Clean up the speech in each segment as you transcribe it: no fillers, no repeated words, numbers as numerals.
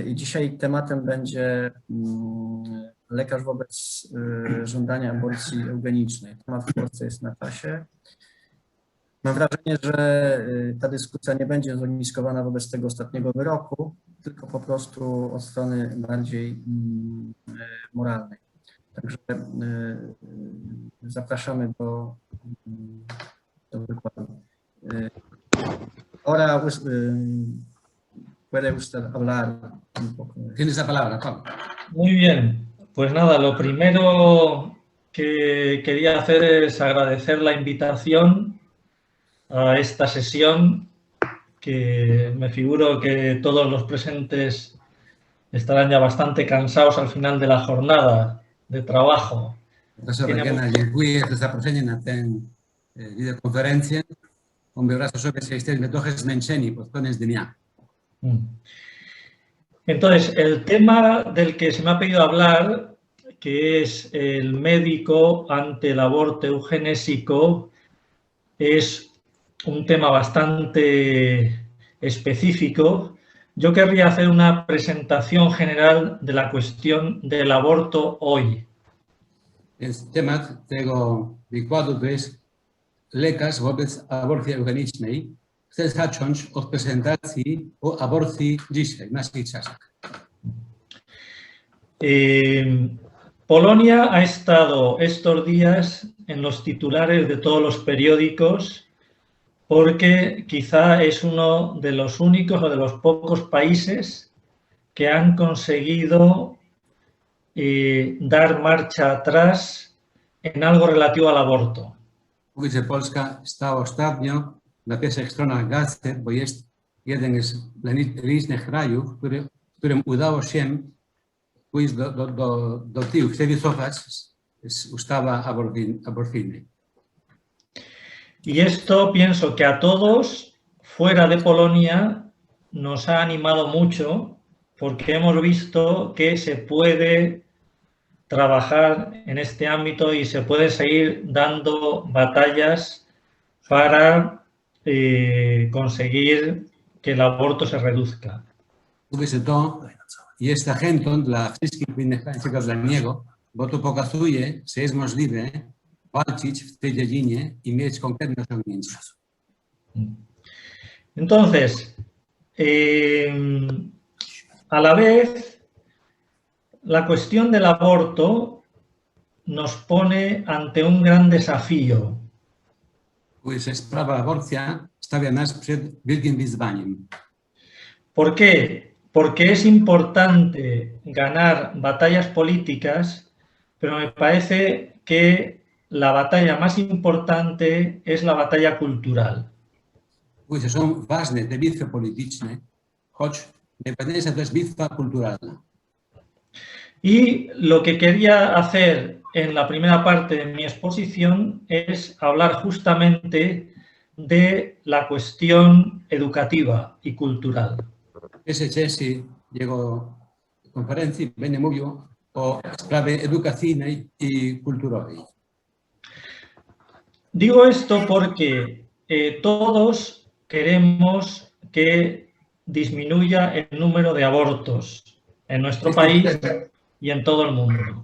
I dzisiaj tematem będzie lekarz wobec żądania aborcji eugenicznej. Temat w Polsce jest na czasie. Mam wrażenie, że ta dyskusja nie będzie zogniskowana wobec tego ostatniego wyroku, tylko po prostu od strony bardziej moralnej. Także zapraszamy do wykładu. Ahora puede usted hablar un poco. Tienes la palabra, Pablo. Muy bien, pues nada, lo primero que quería hacer es agradecer la invitación a esta sesión, que me figuro que todos los presentes estarán ya bastante cansados al final de la jornada de trabajo. Profesor Regiana, dziękuję za zaproszenie na tę wideokonferencję. Wyobrażam sobie, że jesteśmy trochę zmęczeni pod koniec dnia. Entonces, el tema del que se me ha pedido hablar, que es el médico ante el aborto eugenésico, es un tema bastante específico. Yo querría hacer una presentación general de la cuestión del aborto hoy. Więc temat tego wykładu to jest lekarz wobec aborcji eugenicznej. Chcę zacząć od prezentacji o aborcji dzisiaj, w naszych czasach. Polonia ha estado estos días en los titulares de todos los periódicos porque quizá es uno de los únicos o de los pocos países que han conseguido dar marcha atrás en algo relativo al aborto. Mówi, że Polska stała ostatnio na pierwszych stronach gazet, bo jest jeden z licznych krajów, którym udało się pójść do tyłu, chce wycofać z ustawy aborcyjnej. Y esto pienso que a todos fuera de Polonia nos ha animado mucho porque hemos visto que se puede trabajar en este ámbito y se pueden seguir dando batallas para conseguir que el aborto se reduzca. Mówi, że to jest zachętą dla wszystkich innych krajów dla niego, bo to pokazuje, że jest możliwe walczyć w tej dziedzinie i mieć konkretne osiągnięcia. Entonces, a la vez, la cuestión del aborto nos pone ante un gran desafío. Mówi, że sprawa aborcja stawia nas przed wielkim wyzwaniem. ¿Por qué? Porque es importante ganar batallas políticas, pero me parece que la batalla más importante es la batalla cultural. Mówi, że są ważne te bitwy polityczne, choć najważniejsza to jest bitwa kulturalna. Y lo que quería hacer en la primera parte de mi exposición es hablar justamente de la cuestión educativa y cultural. W pierwszej części jego konferencji będzie mówił o sprawie edukacyjnej i kulturowej. Digo esto porque todos queremos que disminuya el número de abortos en nuestro país y en todo el mundo.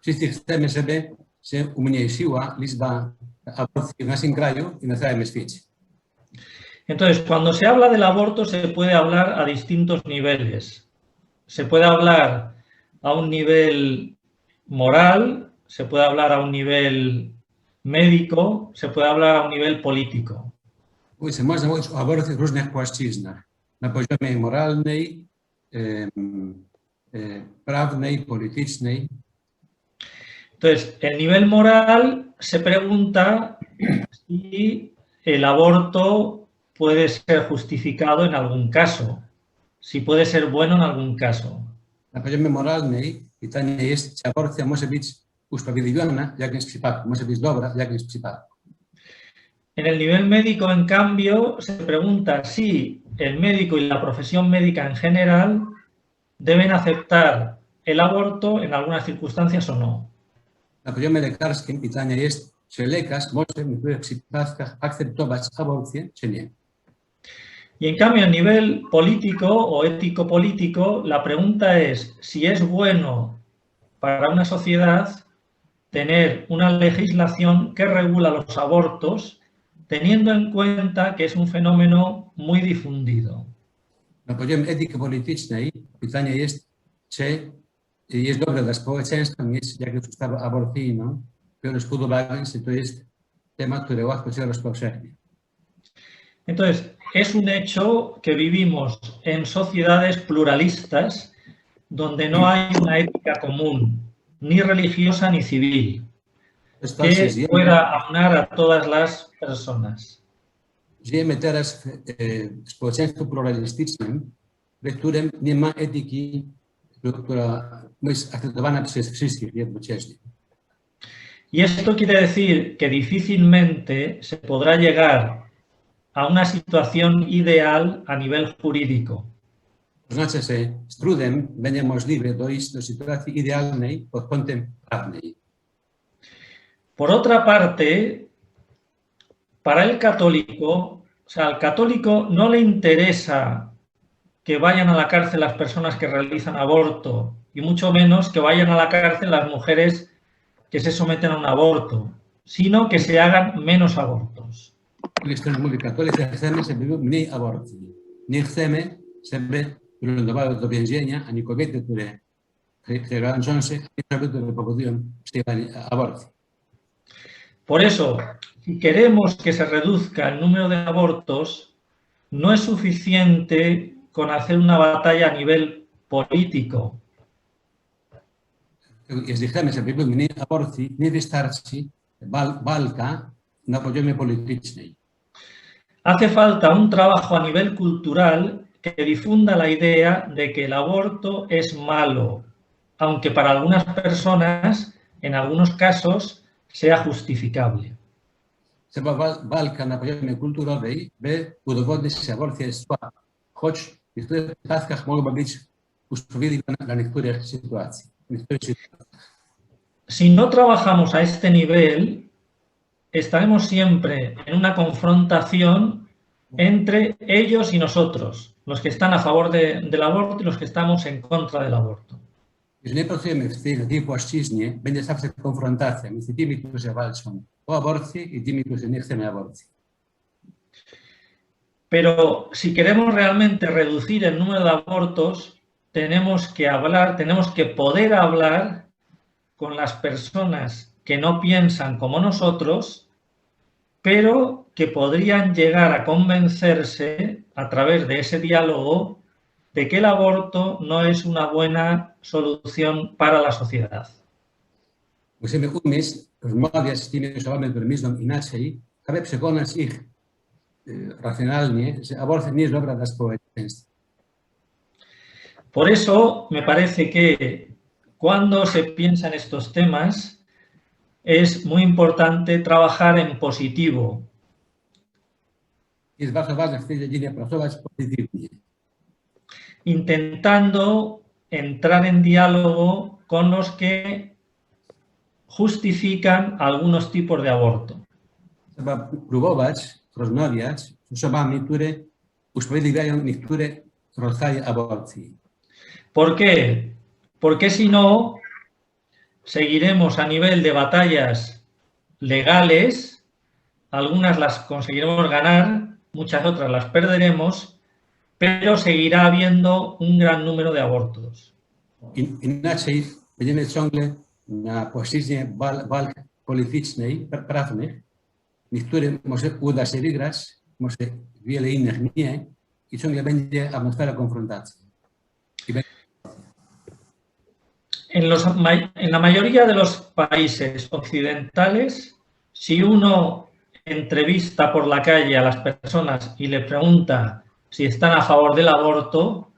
Wszyscy chcemy, żeby się umniejszyła liczba aborcji w naszym kraju i na całym świecie. Entonces, cuando se habla del aborto se puede hablar a distintos niveles. Se puede hablar a un nivel moral, se puede hablar a un nivel médico, se puede hablar a un nivel político. Można mówić o aborcji w różnych płaszczyznach. Na poziomie moralnej, prawnej, politycznej. Entonces, el nivel moral se pregunta si el aborto puede ser justificado en algún caso, si puede ser bueno en algún caso. Na poziomie moralnej pytanie jest, czy aborcja może być usprawiedliwiona w jakimś przypadku, może być dobra w jakimś przypadku. En el nivel médico, en cambio, se pregunta si el médico y la profesión médica en general deben aceptar el aborto en algunas circunstancias o no. Na poziomie lekarskim pytanie jest, czy lekarz może w niektórych przypadkach akceptować aborcję, czy nie. Y en cambio, a nivel político o ético-político, la pregunta es si es bueno para una sociedad tener una legislación que regula los abortos, teniendo en cuenta que es un fenómeno muy difundido. Na poziomie etyki-politycznej pytanie jest, czy jest dobre dla społeczeństwa mieć jakąś ustawę aborcyjną, biorąc pod uwagę, że to jest temat, który łatwo się rozpowszechnia. Entonces, es un hecho que vivimos en sociedades pluralistas donde no hay una ética común, ni religiosa ni civil, que pueda aunar a todas las personas. Żyjemy teraz w społeczeństwie pluralistycznym, w którym nie ma etyki, która jest akceptowana przez wszystkich jednocześnie. Y esto quiere decir que difícilmente se podrá llegar a una situación ideal a nivel jurídico. To znaczy, że z trudem będzie możliwe dojść do sytuacji idealnej pod kątem prawnej. Por otra parte, para el católico, o sea, al católico no le interesa que vayan a la cárcel las personas que realizan aborto y mucho menos que vayan a la cárcel las mujeres que se someten a un aborto, sino que se hagan menos abortos. Jeśli mówi katolik, chcemy, żeby było mniej aborcji. Nie chcemy, żeby wylądowały do więzienia, ani kobiety, które robią ciążę, ani osoby, które powodują przyjmowanie aborcji. Por eso, si queremos que se reduzca el número de abortos, no es suficiente con hacer una batalla a nivel político. Jeśli chcemy, żeby było mniej aborcji, nie wystarczy walka na poziomie politycznej. Hace falta un trabajo a nivel cultural que difunda la idea de que el aborto es malo, aunque para algunas personas, en algunos casos, sea justificable. Trzeba walka na poziomie kulturowej, by udowodnić, że aborcja jest słaba, choć w niektórych przypadkach mogłaby być usprawiedliwiona dla niektórych sytuacji. Si no trabajamos a este nivel, estaremos siempre en una confrontación entre ellos y nosotros, los que están a favor del aborto y los que estamos en contra del aborto. Jeżeli nie pracujemy w tej płaszczyźnie, będzie zawsze konfrontacja między tymi, którzy walczą o aborcję i tymi, którzy nie chcą aborcji. Pero si queremos realmente reducir el número de abortos, tenemos que poder hablar con las personas que no piensan como nosotros, pero que podrían llegar a convencerse a través de ese diálogo de que el aborto no es una buena solución para la sociedad. Musimy umieć rozmawiać z tymi osobami, które myślą inaczej, aby przekonać ich racjonalnie, że aborcja nie jest dobra dla społeczeństwa. Por eso me parece que cuando se piensa en estos temas es muy importante trabajar en positivo. Jest bardzo ważne w tej dziedzinie pracować pozytywnie. Intentando entrar en diálogo con los que justifican algunos tipos de aborto. Trzeba próbować rozmawiać z osobami, które usprawiedliwiają niektóre rodzaje aborcji. ¿Por qué? Porque si no, seguiremos a nivel de batallas legales, algunas las conseguiremos ganar, muchas otras las perderemos, pero seguirá habiendo un gran número de abortos. Inaczej będziemy ciągle na płaszczyźnie walk politycznej, prawnych. Niektórym może uda się wygrać, może wiele innych nie i ciągle będzie atmosfera konfrontacji. En la mayoría de los países occidentales, si uno entrevista por la calle a las personas y le pregunta si están a favor del aborto,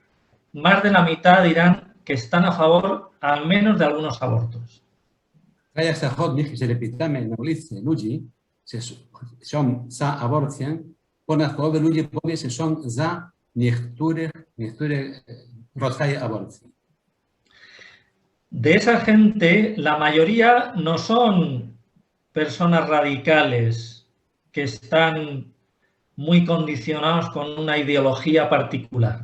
más de la mitad dirán que están a favor al menos de algunos abortos. W krajach zachodnich, jeżeli pytamy na ulicy ludzi, czy są za aborcją, ponad połowa ludzi powie, że są za niektóre rodzaje aborcji. De esa gente, la mayoría no son personas radicales que están muy condicionados con una ideología particular.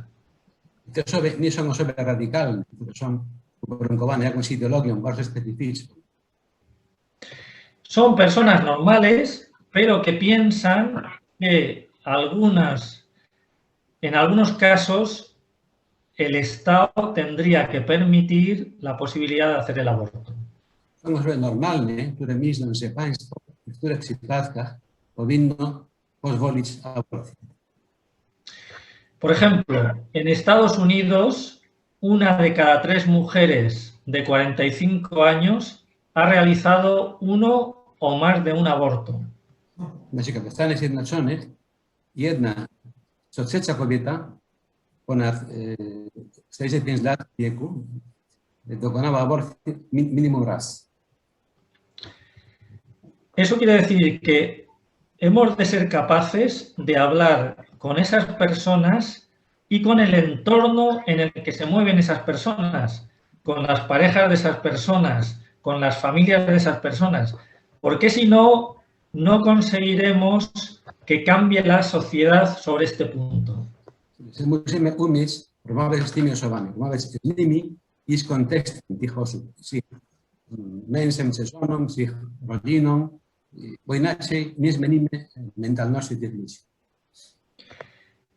Και nie są osoby radykalne, które są uwarunkowane jakąś ideologią bardzo specyficzną. Son personas normales, pero que piensan que en algunos casos, el Estado tendría que permitir la posibilidad de hacer el aborto. Są osoby normalne, które myślą, że państwo w których przypadkach powinno pozwolić aborcji. Por ejemplo, en Estados Unidos, una de cada 3 mujeres de 45 años ha realizado uno o más de un aborto. Na przykład w Stanach Zjednoczonych jedna co trzecia kobieta ponad 45 lat wieku dokonała aborcji minimum raz. Eso quiere decir que hemos de ser capaces de hablar con esas personas y con el entorno en el que se mueven esas personas, con las parejas de esas personas, con las familias de esas personas, porque si no, no conseguiremos que cambie la sociedad sobre este punto. Musimy umieć rozmawiać z tymi osobami, rozmawiać z nimi i z kontekstem tych osób, z ich mężem czy żoną, z ich rodziną, bo inaczej nie zmienimy mentalności tych ludzi.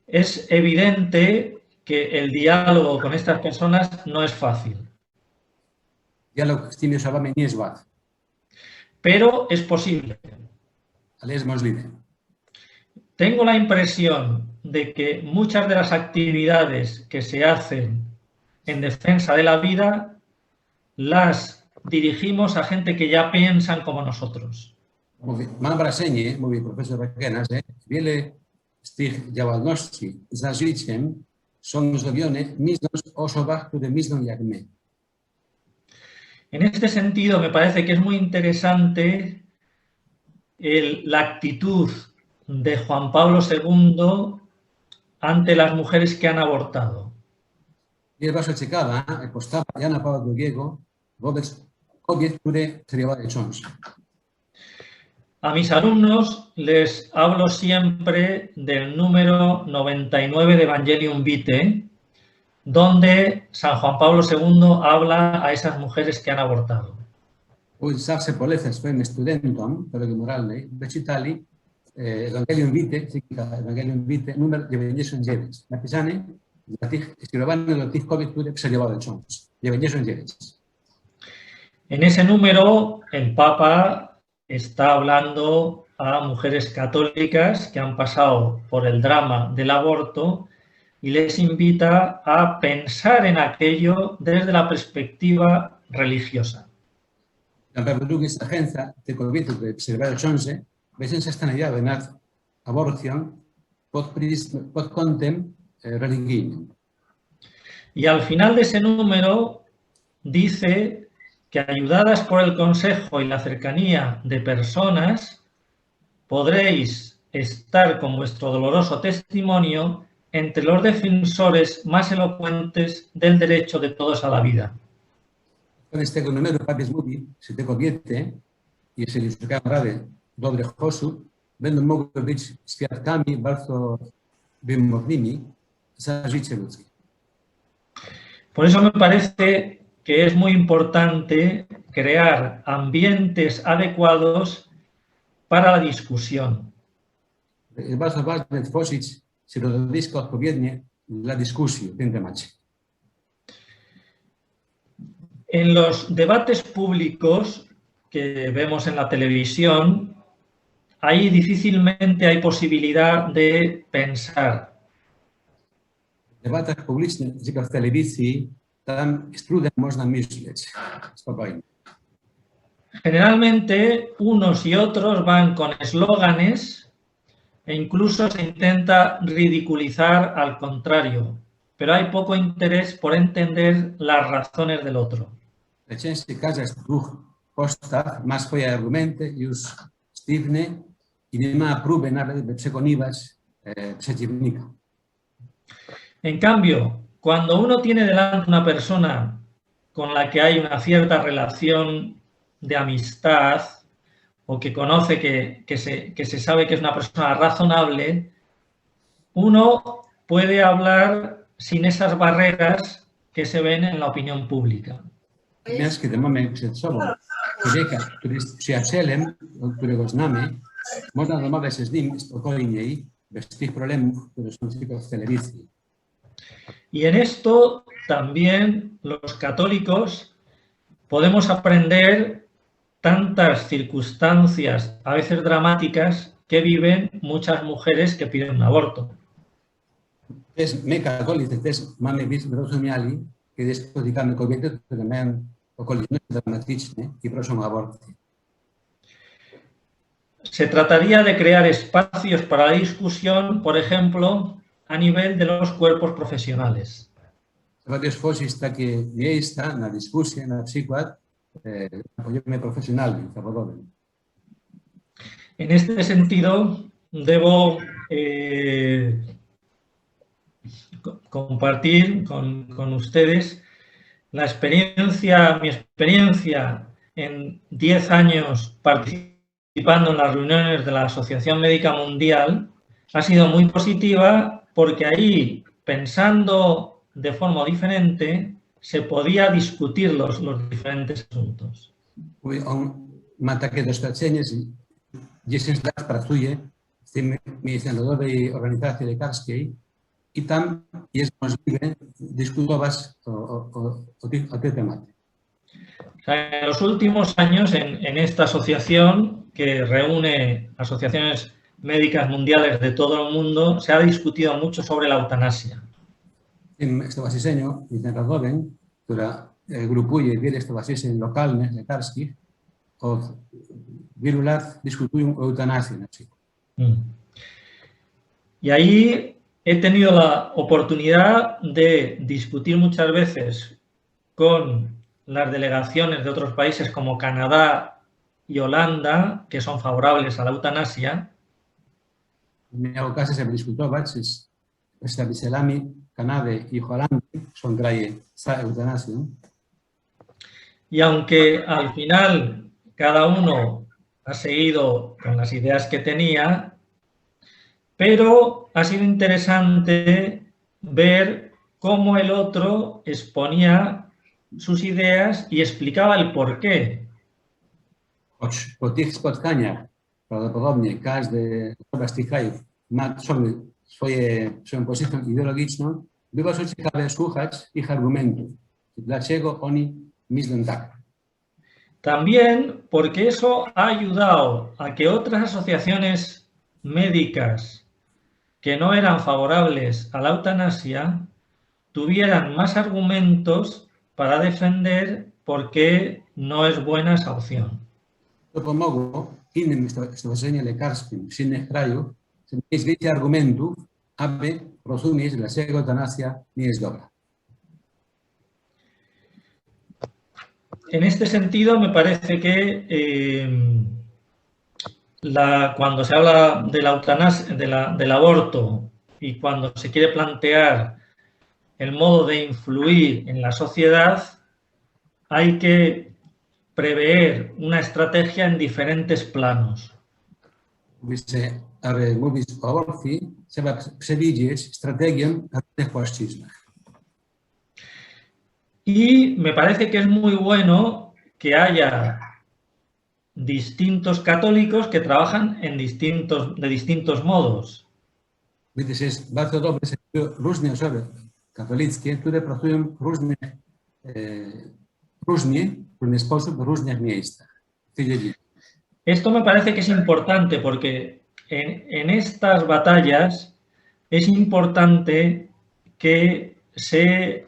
Es evidente que el diálogo con estas personas no es fácil. Dialog z tymi osobami nie jest łatwy, pero es posible. ale jest możliwy. Tengo la impresión de que muchas de las actividades que se hacen en defensa de la vida las dirigimos a gente que ya piensan como nosotros. Mam wrażenie, mówi profesor Requena, że wiele z tych działalności za życiem są zrobione myśląc o osobach, które myślą jak my. En este sentido, me parece que es muy interesante la actitud de Juan Pablo II ante las mujeres que han abortado. Jest bardzo ciekawa postawa Jana Pawła II wobec kobiet, które przerywały ciążę. A mis alumnos les hablo siempre del número 99 de Evangelium Vitae, donde San Juan Pablo II habla a esas mujeres que han abortado. Zawsze polecam swoim studentom teologii moralnej, by czytali Evangelium Vitae, Evangelium Vitae numer 99, napisany skierowany do tych kobiet, które przerywały ciążę. 99. En ese número, el Papa está hablando a mujeres católicas que han pasado por el drama del aborto y les invita a pensar en aquello desde la perspectiva religiosa. Jan Paweł II zachęca te kobiety, które przerywają ciążę, by się zastanawiały nad aborcją pod kątem religijnym. Y al final de ese número dice que ayudadas por el consejo y la cercanía de personas, podréis estar con vuestro doloroso testimonio entre los defensores más elocuentes del derecho de todos a la vida. Koniec tego numeru papież mówi, że te kobiety, jeżeli szukają rady dobrych osób, będą mogły być świadkami bardzo wymownymi za życie ludzkie. Por eso me parece que es muy importante crear ambientes adecuados para la discusión. Jest bardzo ważne tworzyć środowisko odpowiednie dla dyskusji w tym temacie. En los debates públicos que vemos en la televisión, ahí difícilmente hay posibilidad de pensar. W debatach publicznych, np. w telewizji, tam z trudem można myśleć spokojnie. Generalmente unos y otros van con eslóganes e incluso se intenta ridiculizar al contrario, pero hay poco interés por entender las razones del otro. Najczęściej każda z dwóch postaw ma swoje argumenty już sztywne i nie ma próby nawet, by przekonywać przeciwnika. En cambio, cuando uno tiene delante una persona con la que hay una cierta relación de amistad o que conoce que se sabe que es una persona razonable, uno puede hablar sin esas barreras que se ven en la opinión pública. Mens kiedy mamy przed sobą człowieka, który jest przyjacielem, którego znamy, można rozmawiać z nim spokojniej, bez tych problemów, które są tylko w telewizji. Y en esto también los católicos podemos aprender tantas circunstancias, a veces dramáticas, que viven muchas mujeres que piden un aborto. Też my, katolicy, też mamy być zrozumiali, kiedy spotykamy kobiety, które mają okoliczności dramatyczne i proszą o aborcję. Se trataría de crear espacios para la discusión, por ejemplo, a nivel de los cuerpos profesionales. Trzeba też tworzyć takie miejsca na dyskusję, na przykład na poziomie profesjonalnym, zawodowym. En este sentido, debo compartir con ustedes mi experiencia en 10 años participando en las reuniones de la Asociación Médica Mundial ha sido muy positiva porque ahí, pensando de forma diferente, se podía discutir los diferentes asuntos. On ma takie doświadczenie, 10 lat pracuje w tym międzynarodowej organizacji lekarskiej i tam jest możliwe dyskutować o te tematy. En los últimos años, en esta asociación que reúne asociaciones médicas mundiales de todo el mundo, se ha discutido mucho sobre la eutanasia. W tym stowarzyszeniu międzynarodowym, która grupuje wiele stowarzyszeń lokalnych, lekarskich, od wielu lat dyskutują o eutanazji na przykład. Y ahí he tenido la oportunidad de discutir muchas veces con las delegaciones de otros países como Canadá y Holanda, que son favorables a la eutanasia. Miał okazję sobie dyskutować z przedstawicielami Kanady i Holandii, są kraje za eutanazją. Y aunque al final cada uno ha seguido con las ideas que tenía, pero ha sido interesante ver cómo el otro exponía sus ideas y explicaba el por qué. Choć po tych spotkaniach prawdopodobnie każdy z tych krajów ma swoją pozycję ideologiczną, było to ciekawe słuchać ich argumentów. Dlaczego oni myślą tak? También porque eso ha ayudado a que otras asociaciones médicas que no eran favorables a la eutanasia tuvieran más argumentos para defender por qué no es buena esa opción. To pomogło innym stowarzyszeniom lekarskim z innych krajów mieć więcej argumentów, aby rozumieć, dlaczego eutanazja nie jest dobra. En este sentido, me parece que cuando se habla de la eutanasia, del aborto y cuando se quiere plantear el modo de influir en la sociedad, hay que prever una estrategia en diferentes planos. Aby mówić o aborcji, trzeba przewidzieć strategię na różnych płaszczyznach. Y me parece que es muy bueno que haya distintos católicos que trabajan de distintos modos. Gdyż jest bardzo dobre, że różne osoby katolickie, które pracują w różny sposób w różnych miejscach. Esto me parece que es importante porque en estas batallas es importante que se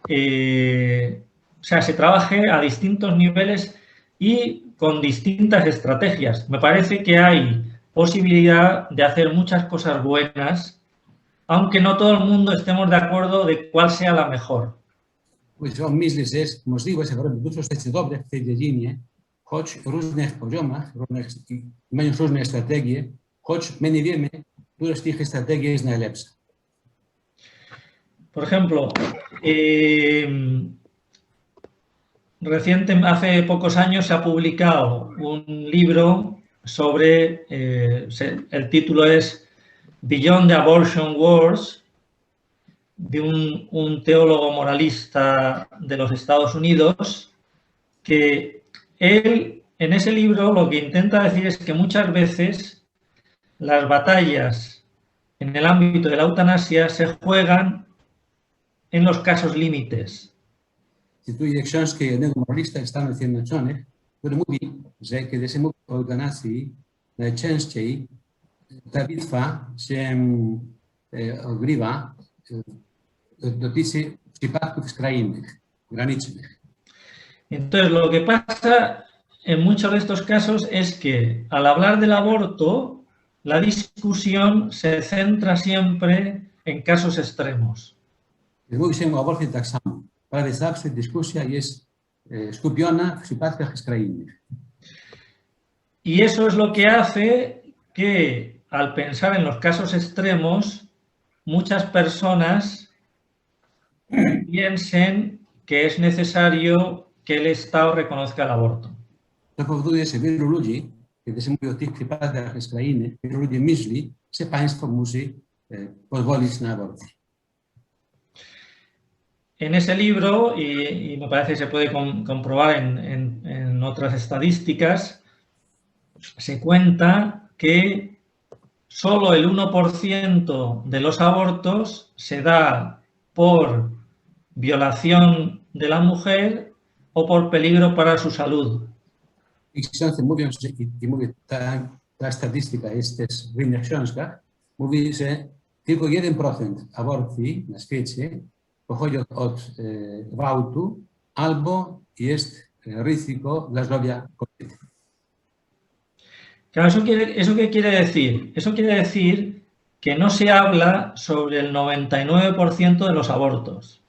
trabaje a distintos niveles y con distintas estrategias. Me parece que hay posibilidad de hacer muchas cosas buenas, aunque no todo el mundo estemos de acuerdo de cuál sea la mejor. On myśli, że jest możliwe, że robić dużo rzeczy dobrych w tej dziedzinie, choć w różnych poziomach, mają różne strategie, choć my nie wiemy, która z tych strategii jest najlepsza. Por ejemplo, hace pocos años se ha publicado un libro sobre, el título es Beyond the Abortion Wars, de un teólogo moralista de los Estados Unidos, que él en ese libro lo que intenta decir es que muchas veces las batallas en el ámbito de la eutanasia se juegan en los casos límites. Cituje książkę jednego moralista Stanów Zjednoczonych, który mówi, że kiedy się mówi o eutanazji, najczęściej ta bitwa się odgrywa, dotyczy przypadków skrajnych, granicznych. Entonces, lo que pasa en muchos de estos casos es que al hablar del aborto, la discusión se centra siempre en casos extremos. Kiedy mówi się o aborcji tak samo. Prawie zawsze dyskusja jest skupiona w przypadkach skrajnych. Y eso es lo que hace que al pensar en los casos extremos, muchas personas piensen que es necesario que el Estado reconozca el aborto. To powoduje, że wielu ludzi, kiedy się mówi o tych przypadkach skrajnych, wielu ludzi myśli, że państwo musi pozwolić na aborcję. En ese libro, y me parece que se puede comprobar en otras estadísticas, se cuenta que solo el 1% de los abortos se da por violación de la mujer o por peligro para su salud. I książce mówią, że, i mówię, ta statystyka jest też w innych książkach, mówi, że tylko 1% aborcji na świecie pochodzi od gwałtu albo jest ryzyko dla zdrowia kobiety. Claro, ¿eso qué quiere decir? Eso quiere decir que no se habla sobre el 99% de los abortos.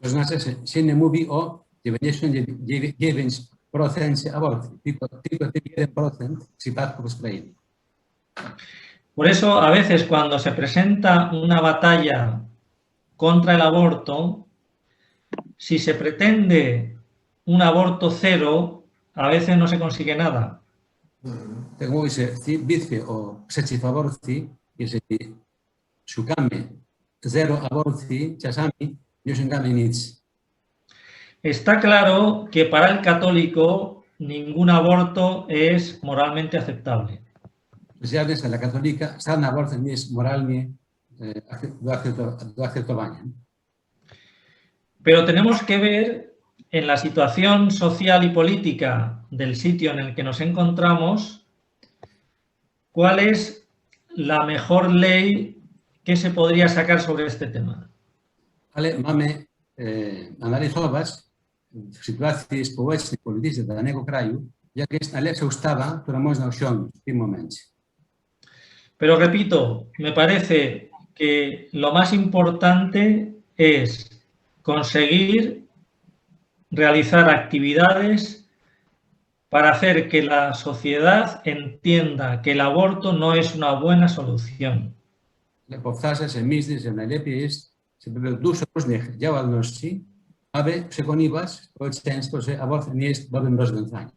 To znaczy, że się nie mówi o 99% aborcji, tylko 1% przypadków skrajnych. Por eso, a veces cuando se presenta una batalla contra el aborto, si se pretende un aborto cero, a veces no se consigue nada. Tak mówi się w bitwie przeciw aborcji, jeżeli szukamy zero aborcji, czasami nie osiągamy nic. Está claro que para el católico ningún aborto es moralmente aceptable. Specjalnie dla katolika żadna aborcja nie jest moralnie do akceptowania. Pero tenemos que ver en la situación social y política del sitio en el que nos encontramos cuál es la mejor ley que se podría sacar sobre este tema. Ale mamy analizować w sytuacji społecznej, politycznej danego kraju, jaka jest najlepsza ustawa, która można osiągnąć w tym momencie. Pero repito, me parece que lo más importante es conseguir realizar actividades para hacer que la sociedad entienda que el aborto no es una buena solución. Powtarza się myśl, że najlepiej jest, żeby dużo różnych działalności, aby przekonywać społeczeństwo, że aborcja nie jest dobrym rozwiązaniem.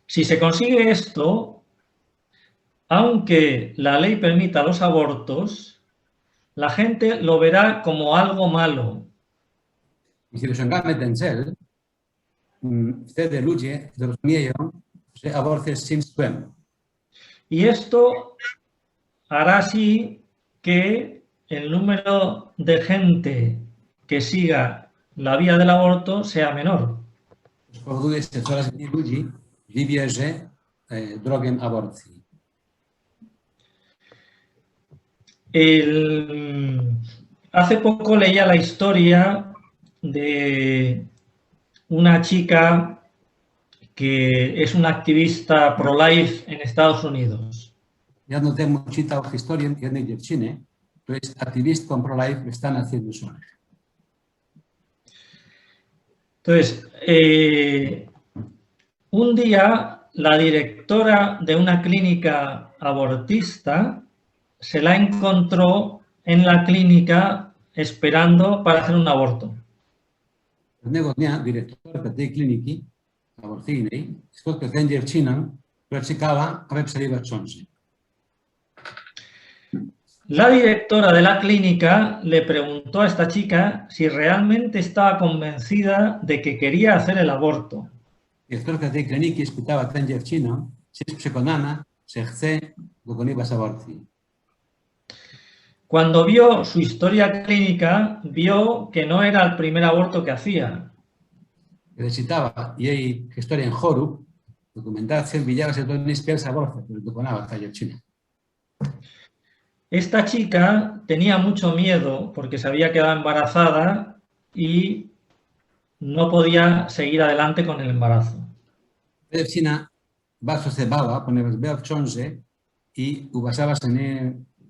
Si se consigue esto, aunque la ley permita los abortos, la gente lo verá como algo malo. Jeśli osiągamy ten cel, wtedy ludzie zrozumieją, że aborcja jest czymś złym. Y esto hará así que el número de gente que siga la vía del aborto sea menor. Powoduje, że coraz mniej ludzi wybierze drogę aborcji. Hace poco leía la historia de una chica que es una activista pro-life en Estados Unidos. Dawno temu czytał historię jednej dziewczyny, która jest aktywistką pro-life w Stanach Zjednoczonych. Entonces, un día la directora de una clínica abortista se la encontró en la clínica esperando para hacer un aborto. Pewnego dnia dyrektorka tej kliniki aborcyjnej spotkała tę dziewczynę, która czekała, aby przerywać ciążę. La directora de la clínica le preguntó a esta chica si realmente estaba convencida de que quería hacer el aborto. Директорка tej kliniki spytała tę dziewczynę, czy jest przekonana, że chce dokonywać aborcji. Cuando vio su historia clínica, vio que no era el primer aborto que hacía. Kiedy czytała jej historię chorób, dokumentację, widziała, że to nie jest pierwszy abort, który dokonała ta dziewczyna. Esta chica tenía mucho miedo porque se había quedado embarazada y no podía seguir adelante con el embarazo. Ta dziewczyna bardzo się bała, ponieważ była w ciąży i uważała, że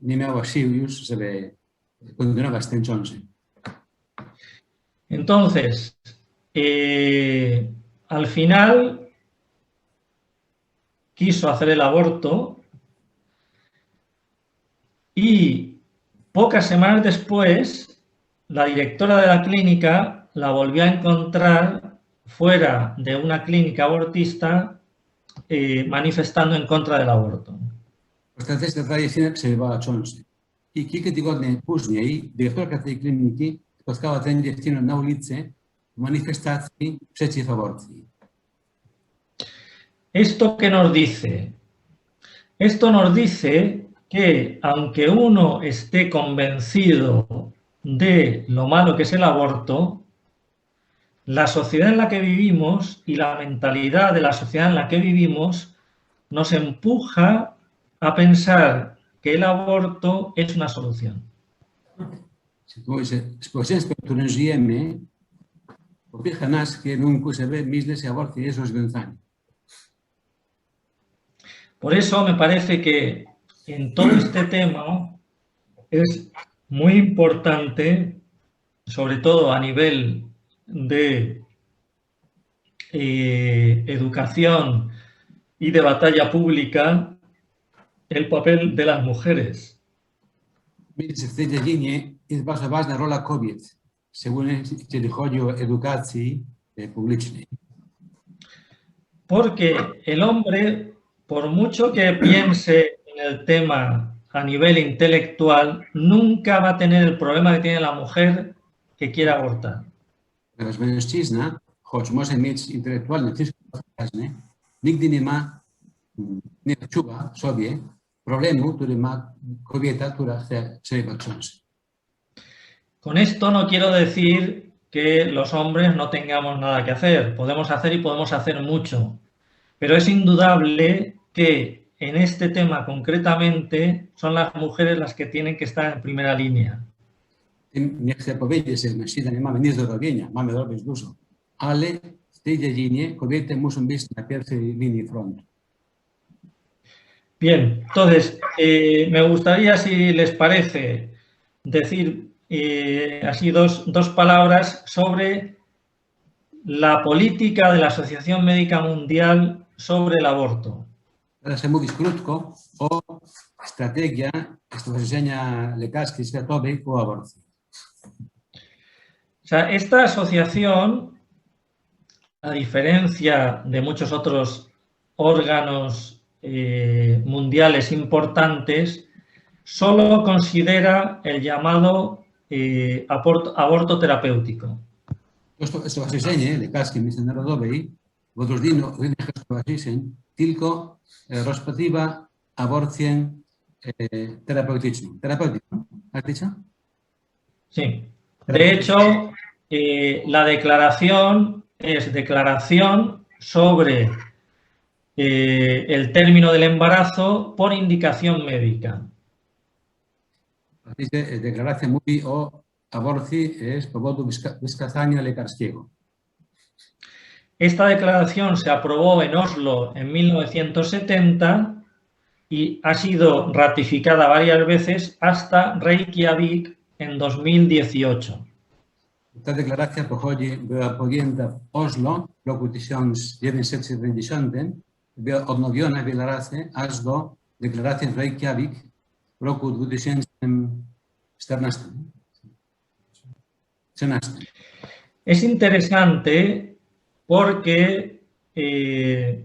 nie miała sił już, żeby kontynuować tę ciążę. Entonces, al final quiso hacer el aborto y pocas semanas después la directora de la clínica la volvió a encontrar fuera de una clínica abortista manifestando en contra del aborto. Ostatecznie ta dziewczyna przerywała ciążę. I kilka tygodni później dyrektorka tej kliniki spotkała tę dziewczynę na ulicy w manifestacji przeciw aborcji. ¿Esto qué nos dice? Esto nos dice que aunque uno esté convencido de lo malo que es el aborto, la sociedad en la que vivimos y la mentalidad de la sociedad en la que vivimos nos empuja a pensar que el aborto es una solución. Społeczeństwo, w którym żyjemy, popycha nas w kierunku, żeby myśleć, że aborcja jest rozwiązaniem. Por eso me parece que en todo este tema es muy importante, sobre todo a nivel de educación y de batalla pública, el papel de las mujeres. Myślę, że w tej dziedzinie jest bardzo ważna rola kobiet, szczególnie jeśli chodzi o edukację publiczną. Porque el hombre, por mucho que piense en el tema a nivel intelectual, nunca va a tener el problema que tiene la mujer que quiere abortar. Ponieważ mężczyzna, choć może mieć intelektualne wszystko ważne, nigdy nie odczuwa w sobie problemu, który ma kobieta, która chce przerywać ciążę. Con esto no quiero decir que los hombres no tengamos nada que hacer. Podemos hacer y podemos hacer mucho. Pero es indudable que en este tema concretamente son las mujeres las que tienen que estar en primera línea. Nie chcę powiedzieć, że mężczyźni nie mamy nic do robienia, mamy robić dużo, ale w tej dziedzinie kobiety muszą być na pierwszej linii frontu. Bien, entonces me gustaría, si les parece, decir así dos palabras sobre la política de la Asociación Médica Mundial sobre el aborto. Teraz chcę mówić krótko o strategii Stowarzyszenia Lekarskiej Światowej o aborcji. O sea, esta asociación, a diferencia de muchos otros órganos mundiales importantes, solo considera el llamado aborto terapéutico. Stowarzyszenie Lekarskiej Międzynarodowej w odróżnieniu od innych stowarzyszeń tylko rozpatrywa aborcję terapeutyczną. Terapeutyczną, ¿has dicho? Sí. De hecho, la declaración es declaración sobre el término del embarazo por indicación médica. Dice, deklaracja mówi o aborcji z powodu wskazania lekarskiego. Esta declaración se aprobó en Oslo en 1970 y ha sido ratificada varias veces hasta Reykjavik en 2018. Ta deklaracja była podjęta w Oslo w roku 1970, była odnowiona wiele razy aż do deklaracji w Reykjavik w roku 2014. Es interesante porque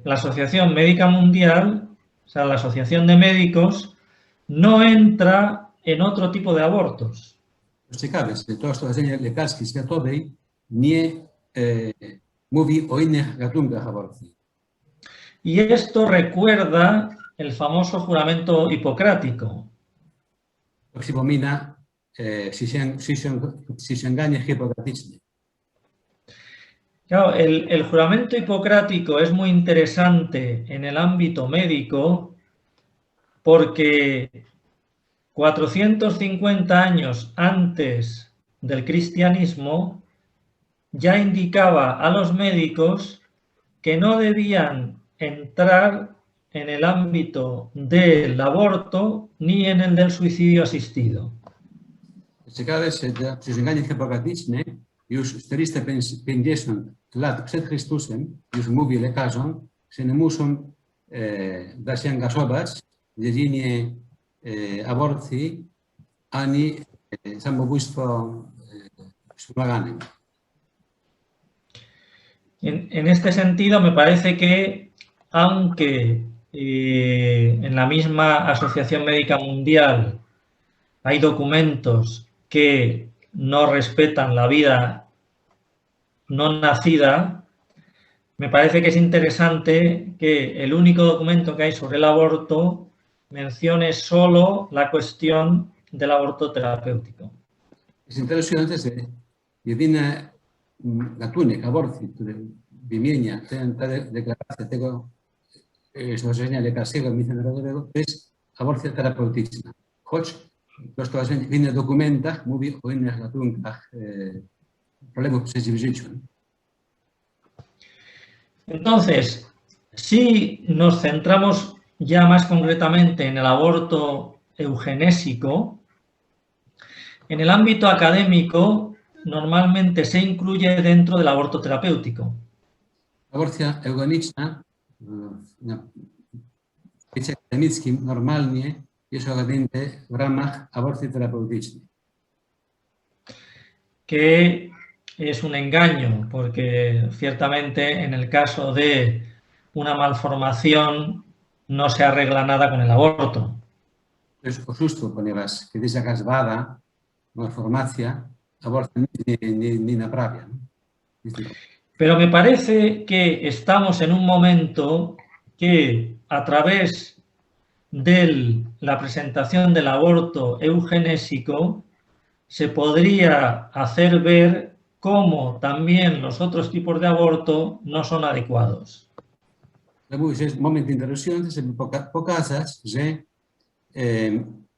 la Asociación Médica Mundial, o sea, la Asociación de Médicos, no entra en otro tipo de abortos. Ciekawe, że to stowarzyszenie lekarskie światowej nie mówi o innych gatunkach aborcji. Y esto recuerda el famoso juramento hipocrático. To przypomina przysięganie hipokratyczne. Claro, el juramento hipocrático es muy interesante en el ámbito médico porque 450 años antes del cristianismo ya indicaba a los médicos que no debían entrar en el ámbito del aborto ni en el del suicidio asistido. Ciekawe, że przysięganie hipokratyczne już 450 lat przed Chrystusem już mówi lekarzom, że nie muszą się angażować w dziedzinie aborcji ani samobójstwo wspomaganym. En este sentido, me parece que, aunque en la misma Asociación Médica Mundial hay documentos que no respetan la vida no nacida, me parece que es interesante que el único documento que hay sobre el aborto mencione solo la cuestión del aborto terapéutico. Jest interesujące, że jedyny gatunek aborcji, który wymienia ta deklaracja tego stowarzyszenia lekarskiego międzynarodowego, to jest aborcja terapeutyczna. Choć to stowarzyszenie w innych dokumentach mówi o innych gatunkach problemów przeciwżyciu. Entonces, si nos centramos ya más concretamente en el aborto eugenésico, en el ámbito académico normalmente se incluye dentro del aborto terapéutico. Aborcja eugeniczna w świecie akademickim normalnie jest ujęta w ramach aborcji terapeutycznej. Que es un engaño, porque ciertamente en el caso de una malformación no se arregla nada con el aborto. To jest oszustwo, ponieważ kiedy jest jakaś wada, malformacja, aborcja nie naprawia. Pero me parece que estamos en un momento que a través de la presentación del aborto eugenésico se podría hacer ver cómo también los otros tipos de aborto no son adecuados. To jest moment interesujący, żeby pokazać, że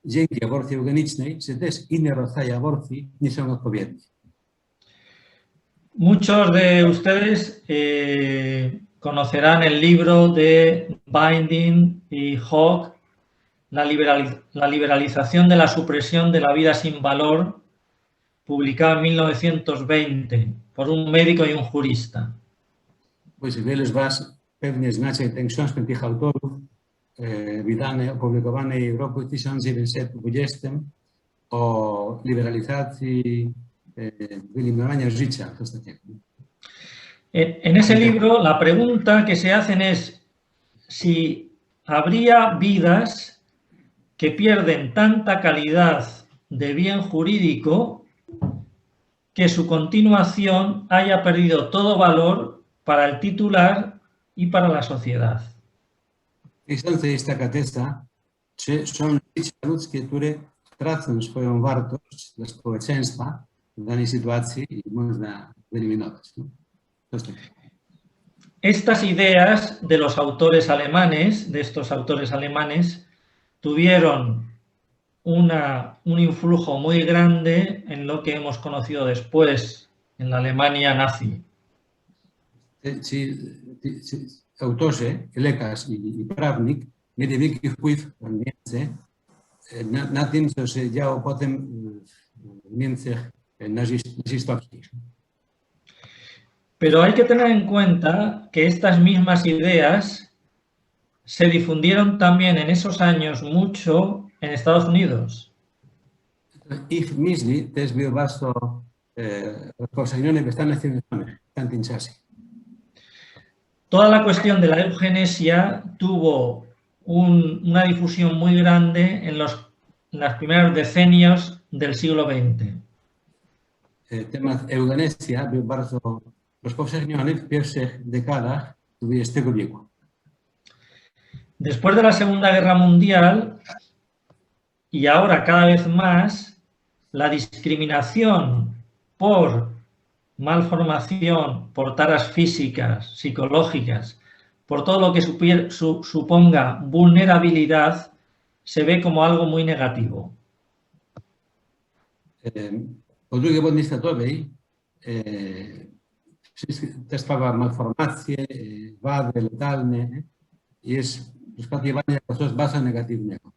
dzięki aborcji eugenicznej, że też inne rodzaje aborcji nie są odpowiednie. Muchos de ustedes conocerán el libro de Binding y Hogg, la liberalización de la supresión de la vida sin valor, publicado en 1920 por un médico y un jurista. Pues wielu z Was pewnie znacie tę książkę tych autorów, wydane, opublikowanej w roku 1920 o liberalizacji wyeliminowania życia. Coś takiego. En ese libro la pregunta que se hacen es si habría vidas que pierden tanta calidad de bien jurídico que su continuación haya perdido todo valor para el titular y para la sociedad. Istotna jest taka teza, czy są życia ludzkie, które tracą swoją wartość dla społeczeństwa w danej sytuacji i można wyeliminować. Estas ideas de los autores alemanes, de estos autores alemanes, tuvieron un influjo muy grande en lo que hemos conocido después en la Alemania nazi. Ci autorzy, lekarz i prawnik, mieli wielki wpływ w Niemczech na tym, co się działo potem w Niemczech nazistowskich. Pero hay que tener en cuenta que estas mismas ideas se difundieron también en esos años mucho en Estados Unidos. Ich myśli też były bardzo rozpowszechnione w Stanach Zjednoczonych, w tamtym czasie. Toda la cuestión de la eugenesia tuvo una difusión muy grande en los en los primeros decenios del siglo XX. Temat eugenesia był bardzo rozpowszechniony w pierwszych dekadach XX wieku. Después de la Segunda Guerra Mundial, y ahora cada vez más, la discriminación por malformación, por taras físicas, psicológicas, por todo lo que suponga vulnerabilidad, se ve como algo muy negativo. Po II wojnie światowej te sprawa malformacje, wady letalne jest rozpatrywane jako coś bardzo negatywnego.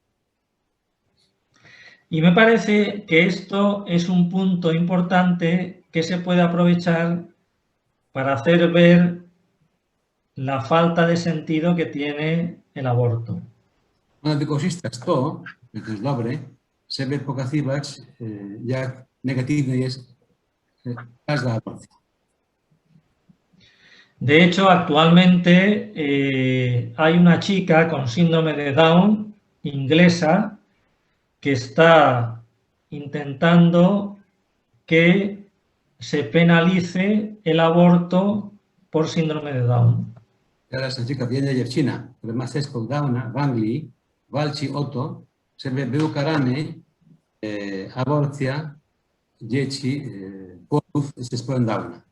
Y me parece que esto es un punto importante que se puede aprovechar para hacer ver la falta de sentido que tiene el aborto. Można wykorzystać to, że to jest dobre, żeby pokazywać, jak negatywny jest każda aborcja. De hecho, actualmente hay una chica con síndrome de Down, inglesa, que está intentando que se penalice el aborto por síndrome de Down. Teraz jedna dziewczyna, która ma zespół Downa w Anglii, walczy o to, żeby był karany aborcja dzieci, płodów z zespołem Downa.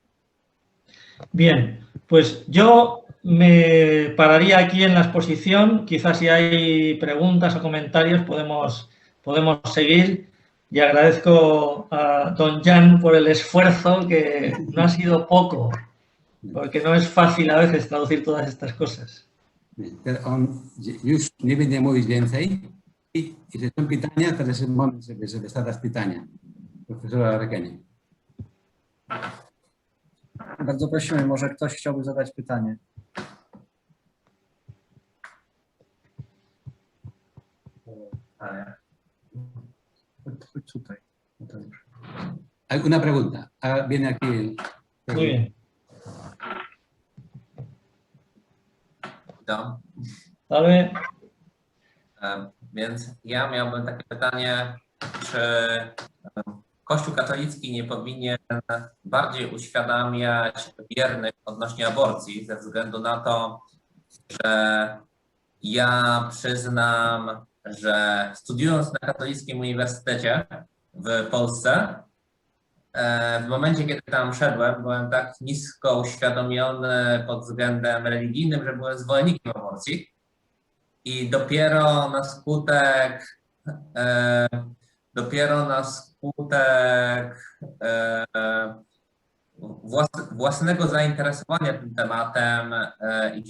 Bien, pues yo me pararía aquí en la exposición. Quizás si hay preguntas o comentarios podemos seguir. Y agradezco a don Jan por el esfuerzo, que no ha sido poco, porque no es fácil a veces traducir todas estas cosas. On już nie będzie mówić więcej i że są pytania, teraz jest moment, żeby zadać pytania. Profesora Rekenie. Bardzo prosimy, może ktoś chciałby zadać pytanie. Chodź tutaj. Una pregunta. Viene aquí. Muy bien. Vale. Więc ja miałbym takie pytanie, czy Kościół katolicki nie powinien bardziej uświadamiać wiernych odnośnie aborcji, ze względu na to, że ja przyznam, że studiując na katolickim uniwersytecie w Polsce, w momencie, kiedy tam szedłem, byłem tak nisko uświadomiony pod względem religijnym, że byłem zwolennikiem aborcji. I dopiero na skutek własnego zainteresowania tym tematem i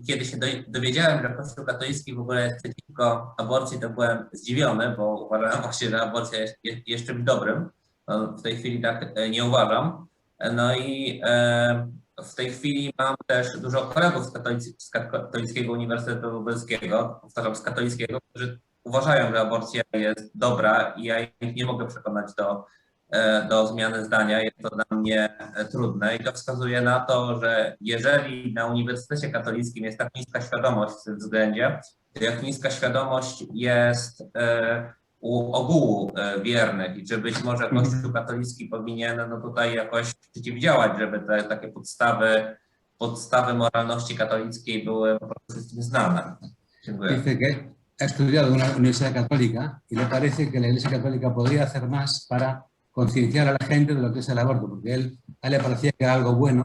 kiedy się dowiedziałem, że Kościół katolicki w ogóle jest przeciwko aborcji, to byłem zdziwiony, bo uważałem właśnie, że aborcja jest czymś dobrym. No, w tej chwili tak nie uważam. No i w tej chwili mam też dużo kolegów z Katolickiego Uniwersytetu Lubelskiego, powtarzam, z katolickiego, którzy uważają, że aborcja jest dobra i ja ich nie mogę przekonać do zmiany zdania. Jest to dla mnie trudne i to wskazuje na to, że jeżeli na Uniwersytecie Katolickim jest tak niska świadomość w tym względzie, to jak niska świadomość jest u ogółu wiernych i czy być może Kościół katolicki powinien no tutaj jakoś przeciwdziałać, żeby te takie podstawy moralności katolickiej były po prostu znane. Dziękuję. Dice que ha estudiado en una universidad católica y le parece que la Iglesia Católica podría hacer más para concienciar a la gente de lo que es el aborto, porque a él le parecía que era algo bueno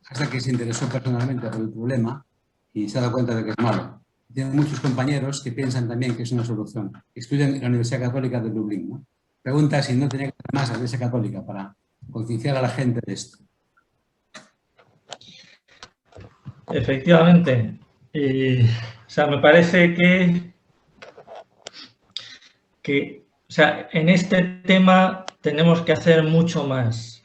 hasta que se interesó personalmente por el problema y se ha dado cuenta de que es malo. Tiene muchos compañeros que piensan también que es una solución. Estudian en la Universidad Católica de Dublín, ¿no? Pregunta si no tenía que hacer más a la Iglesia Católica para concienciar a la gente de esto. Efectivamente. O sea, me parece que o sea, en este tema tenemos que hacer mucho más.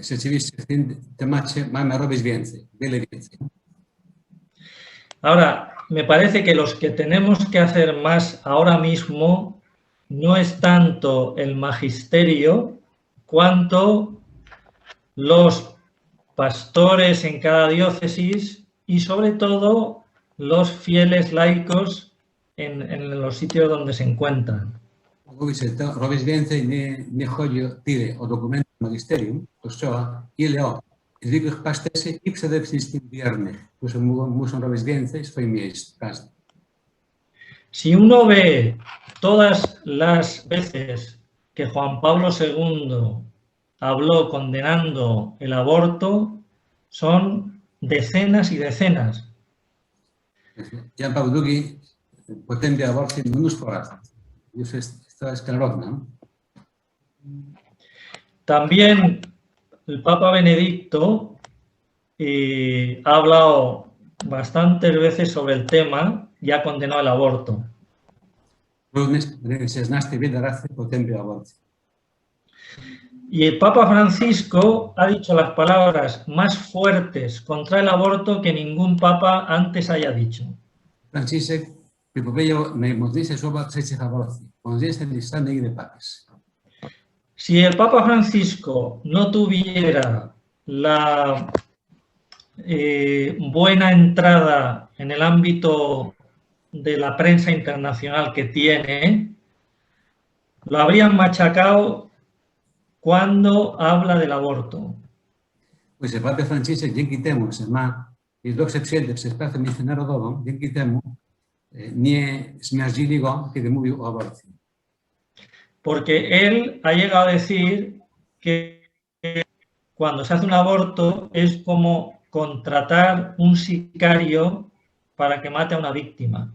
Rzeczywiście w tym temacie mamy robić więcej, wiele więcej. Ahora, me parece que los que tenemos que hacer más ahora mismo no es tanto el magisterio cuanto los pastores en cada diócesis y sobre todo los fieles laicos en los sitios donde se encuentran. Robisz więcej nie chodzi o tyle o dokumenty magisterium Kościoła, ile o zwykłych pasterzy i przede wszystkim wiernych, którzy muszą robić więcej w swoim miejscu, każdy. Si uno ve todas las veces que Juan Pablo II habló condenando el aborto, son decenas y decenas. Jan Paweł II potępia aborcję mnóstwo razy. Już to jest klarowne. ¿No? También el Papa Benedicto ha hablado bastantes veces sobre el tema y ha condenado el aborto. Również XVI wiele razy potępia aborcję. Y el Papa Francisco ha dicho las palabras más fuertes contra el aborto que ningún papa antes haya dicho. Franciszek wypowiedział najmocniejsze słowa przeciw aborcji. On jest listany nigdy papież. Si el Papa Francisco no tuviera la buena entrada en el ámbito de la prensa internacional que tiene, lo habrían machacado cuando habla del aborto. Pues el papież Franciszek dzięki temu, że ma jest dobrze przyjęty przez pracę międzynarodową, dzięki temu nie zmiażdżyli go, kiedy mówił o aborcji. Porque él ha llegado a decir que cuando se hace un aborto es como contratar un sicario para que mate a una víctima.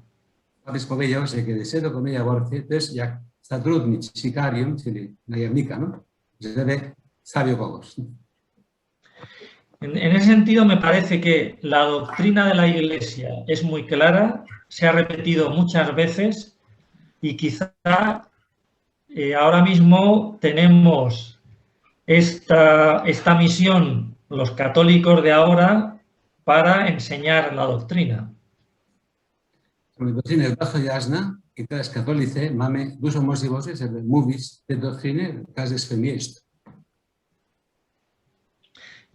Papież powiedział, że kiedy się dokonuje aborcji, to jest jak zatrudnić sikarium, czyli najemnika, no? Żeby zabił kogoś. En ese sentido, me parece que la doctrina de la Iglesia es muy clara, se ha repetido muchas veces y quizá ahora mismo tenemos esta misión, los católicos de ahora, para enseñar la doctrina. Doctrina jest bardzo jasna i teraz katolicy mamy dużo możliwości, żeby mówić te doktryny w każdym swoim miejscu.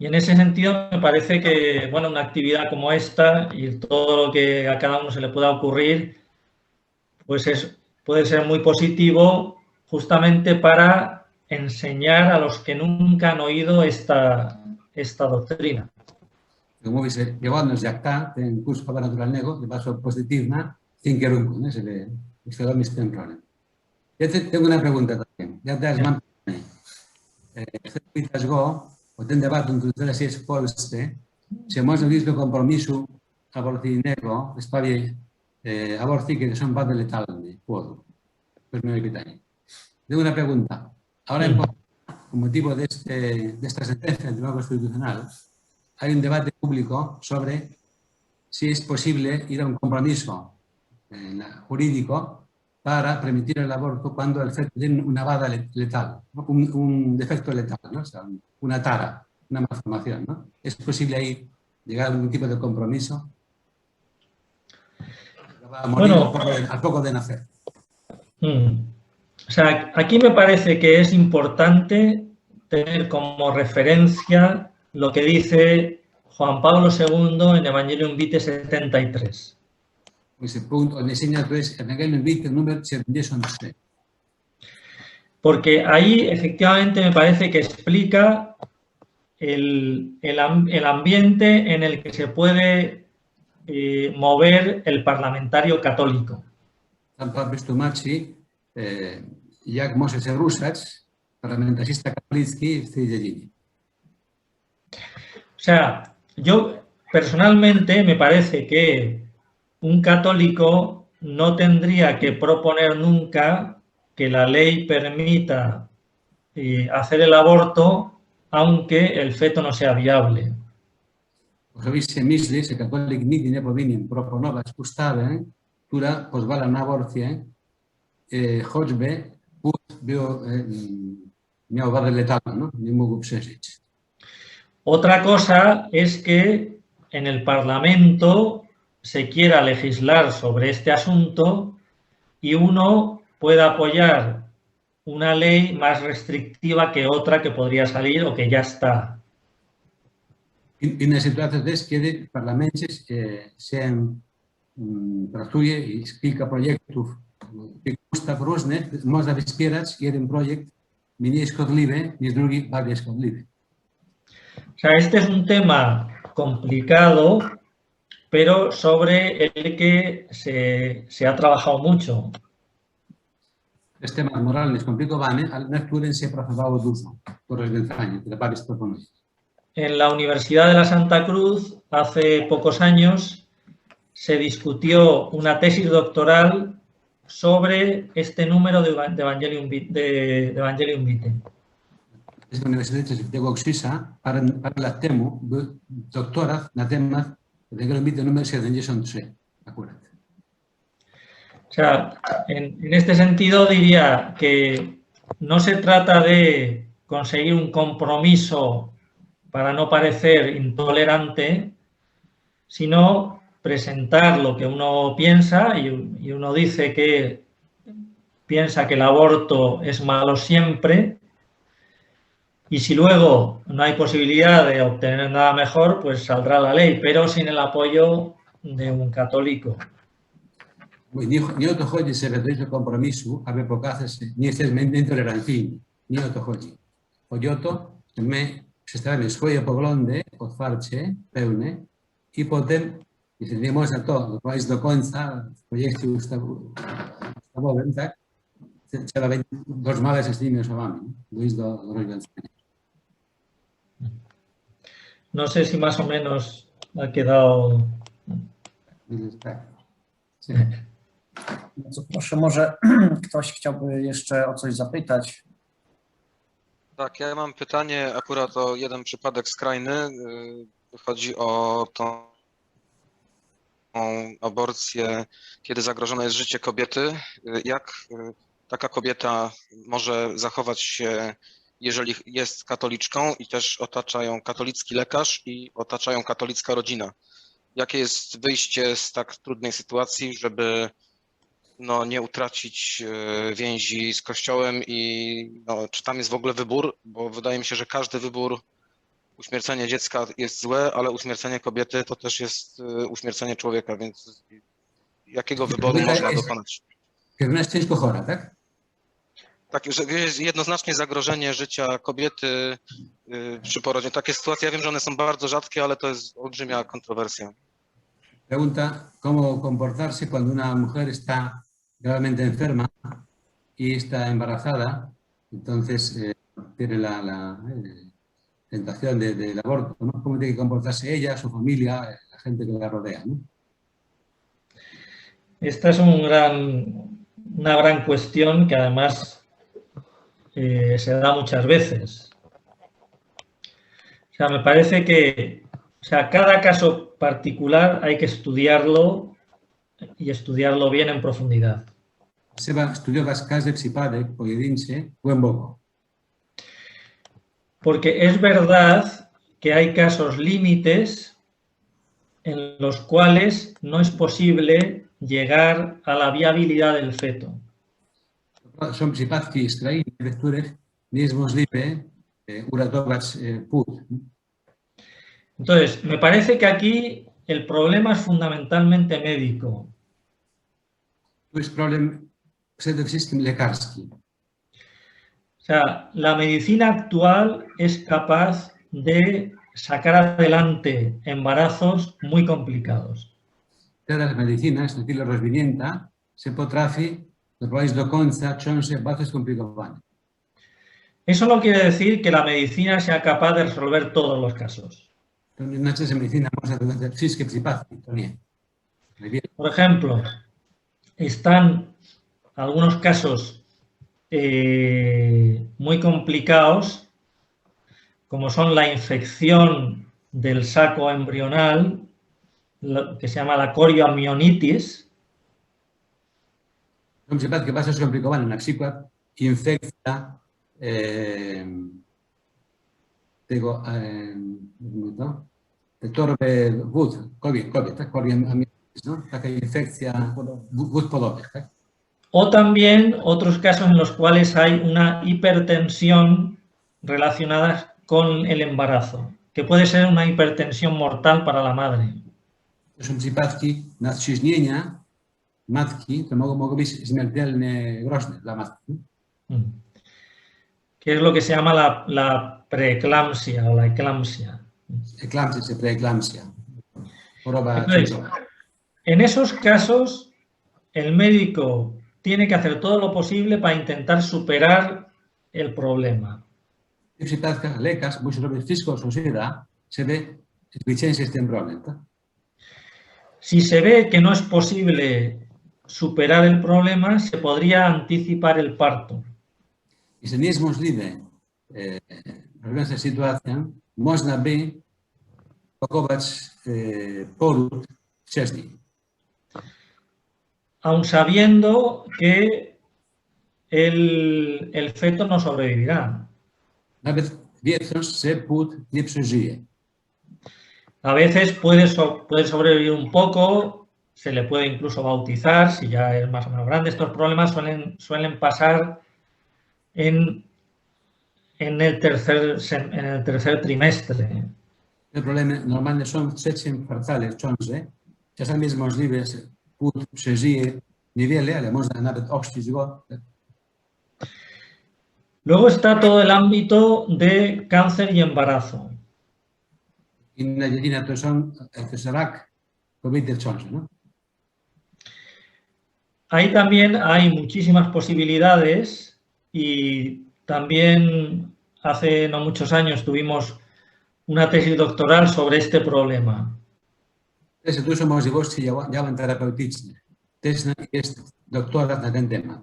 Y en ese sentido me parece que, bueno, una actividad como esta y todo lo que a cada uno se le pueda ocurrir, pues puede ser muy positivo justamente para enseñar a los que nunca han oído esta doctrina. Jak mówi się, działalność jak ta, ten kurs prawa naturalnego jest bardzo pozytywna w tym kierunku, nie? Żeby uświadomić ten problem. Ja tengo una pregunta también. Ja teraz mam pytanie. Chcę pytać go o ten debat, który teraz jest w Polsce, czy można dojść do kompromisu aborcyjnego w sprawie aborcji, kiedy są wady letalne płodu. To jest moje pytanie. Tengo una pregunta. Ahora, con motivo de esta sentencia del Tribunal Constitucional, hay un debate público sobre si es posible ir a un compromiso jurídico para permitir el aborto cuando el feto tiene una vada letal, ¿no? un defecto letal, ¿no? O sea, una tara, una malformación, ¿no? ¿Es posible ahí llegar a algún tipo de compromiso? Va a morir al poco de nacer. O sea, aquí me parece que es importante tener como referencia lo que dice Juan Pablo II en Evangelium Vitae 73. Ese punto donde enseña es Evangelium Vitae número 73. Porque ahí efectivamente me parece que explica el ambiente en el que se puede mover el parlamentario católico. Tam papież tłumaczy, jak może się ruszać parlamentarzysta katolicki w tej dziedzinie. O sea, yo personalmente me parece que un católico no tendría que proponer nunca que la ley permita hacer el aborto aunque el feto no sea viable. Oczywiście myślę, że katolik nigdy nie powinien proponować ustawy, która pozwala na aborcję, choćby płód miał wadę letalną, no? Nie mógł przeżyć. Otra cosa es que en el Parlamento se quiera legislar sobre este asunto y uno pueda apoyar una ley más restrictiva que otra que podría salir o que ya está. Inna sytuacja to jest, kiedy w parlamencie się pracuje i kilka projektów gusta różnych, można wspierać jeden projekt mniej szkodliwy niż drugi bardziej szkodliwy. O sea, este es un tema complicado, pero sobre el que se ha trabajado mucho. To jest temat moralny skomplikowany, ale na którym się pracowało dużo po rozwiązaniu, które Babis proponuje. En la Universidad de la Santa Cruz, hace pocos años, se discutió una tesis doctoral sobre este número de Evangelium Vitae. W Uniwersytecie Świętego Krzyża parę lat temu był doktorat na temat Evangelium Vitae numer 73 akurat. O sea, en este sentido diría que no se trata de conseguir un compromiso para no parecer intolerante, sino presentar lo que uno piensa y uno dice que piensa que el aborto es malo siempre y si luego no hay posibilidad de obtener nada mejor, pues saldrá la ley, pero sin el apoyo de un católico. Nie o to chodzi, żeby dojść do kompromisu, aby pokazać, że nie jesteśmy nietolerancyjni. Nie o to chodzi. Chodzi o to, że my przedstawiamy swoje poglądy otwarcie, pełne i potem, jeśli nie można to doprowadzić do końca w projekcie ustawowym, tak, trzeba będzie rozmawiać z tymi osobami, dojść do rozwiązania. No sé si más o menos ha quedado... Tak. Bardzo proszę, może ktoś chciałby jeszcze o coś zapytać? Tak, ja mam pytanie akurat o jeden przypadek skrajny. Chodzi o tą aborcję, kiedy zagrożone jest życie kobiety. Jak taka kobieta może zachować się, jeżeli jest katoliczką i też otacza ją katolicki lekarz i otacza ją katolicka rodzina? Jakie jest wyjście z tak trudnej sytuacji, żeby nie utracić więzi z Kościołem i czy tam jest w ogóle wybór? Bo wydaje mi się, że każdy wybór, uśmiercenie dziecka jest złe, ale uśmiercenie kobiety to też jest uśmiercenie człowieka, więc jakiego wyboru można dokonać? Ona jest ciężko chora, tak? Tak, że jest jednoznacznie zagrożenie życia kobiety przy porodzie. Takie sytuacje, ja wiem, że one są bardzo rzadkie, ale to jest olbrzymia kontrowersja. Pregunta cómo comportarse cuando una mujer está gravemente enferma y está embarazada, entonces tiene la tentación del aborto, ¿no? ¿Cómo tiene que comportarse ella, su familia, la gente que la rodea, ¿no? Esta es una gran cuestión que además se da muchas veces. O sea, me parece que cada caso particular hay que estudiarlo y estudiarlo bien en profundidad. Trzeba studiować każdy przypadek pojedynczy głęboko. Porque es verdad que hay casos límites en los cuales no es posible llegar a la viabilidad del feto. Są przypadki skrajne, w których nie jest możliwe uratować płód. Entonces, me parece que aquí el problema es fundamentalmente médico. To jest problem przede wszystkim lekarski. O sea, la medicina actual es capaz de sacar adelante embarazos muy complicados. Teraz medycyna, jest na tyle rozwinięta, że potrafi doprowadzić do końca ciąży bardzo skomplikowane. Eso no quiere decir que la medicina sea capaz de resolver todos los casos. To nie znaczy, że medycyna może rozwiązać wszystkie przypadki, to nie. Por ejemplo, están algunos casos muy complicados, como son la infección del saco embrional, que se llama la corioamionitis. Są przypadki bardzo skomplikowane, na przykład infekcja te torby wód, kobiet, tak? ¿No? Taka infekcja wód polowych, tak? O también otros casos en los cuales hay una hipertensión relacionada con el embarazo, que puede ser una hipertensión mortal para la madre. To są przypadki nadciśnienia matki, to mogą być śmiertelnie groźne dla matki. Que es lo que se llama la preeclampsia o la eclampsia. Eklampsia czy preeklampsia. Choroba Entonces, ciążowa. en esos casos, el médico tiene que hacer todo lo posible para intentar superar el problema. W tych przypadkach lekarz musi robić wszystko, co się da, żeby zwyciężyć ten problem. Tak? Si se ve que no es posible superar el problema, se podría anticipar el parto. Jeśli nie jest możliwe rozwiązać sytuację, można by pakować poród wcześniej. Aun sabiendo que el feto no sobrevivirá. Nawet wiedząc, że płód nie przeżyje. A veces puede sobrevivir un poco, se le puede incluso bautizar si ya es más o menos grande. Estos problemas suelen pasar en el tercer trimestre. Te problemy normalnie są w trzecim kwartale ciąży. Czasami jest możliwe, że płód przeżyje niewiele, ale można nawet ochrzcić go. Luego está todo el ámbito de cáncer y embarazo. Inna dziedzina to jest rak kobiety w ciąży. No? Ahí también hay muchísimas posibilidades y también hace no muchos años tuvimos una tesis doctoral sobre este problema. Też dużo możliwości działań terapeutycznych. Też jest doktorat na ten temat.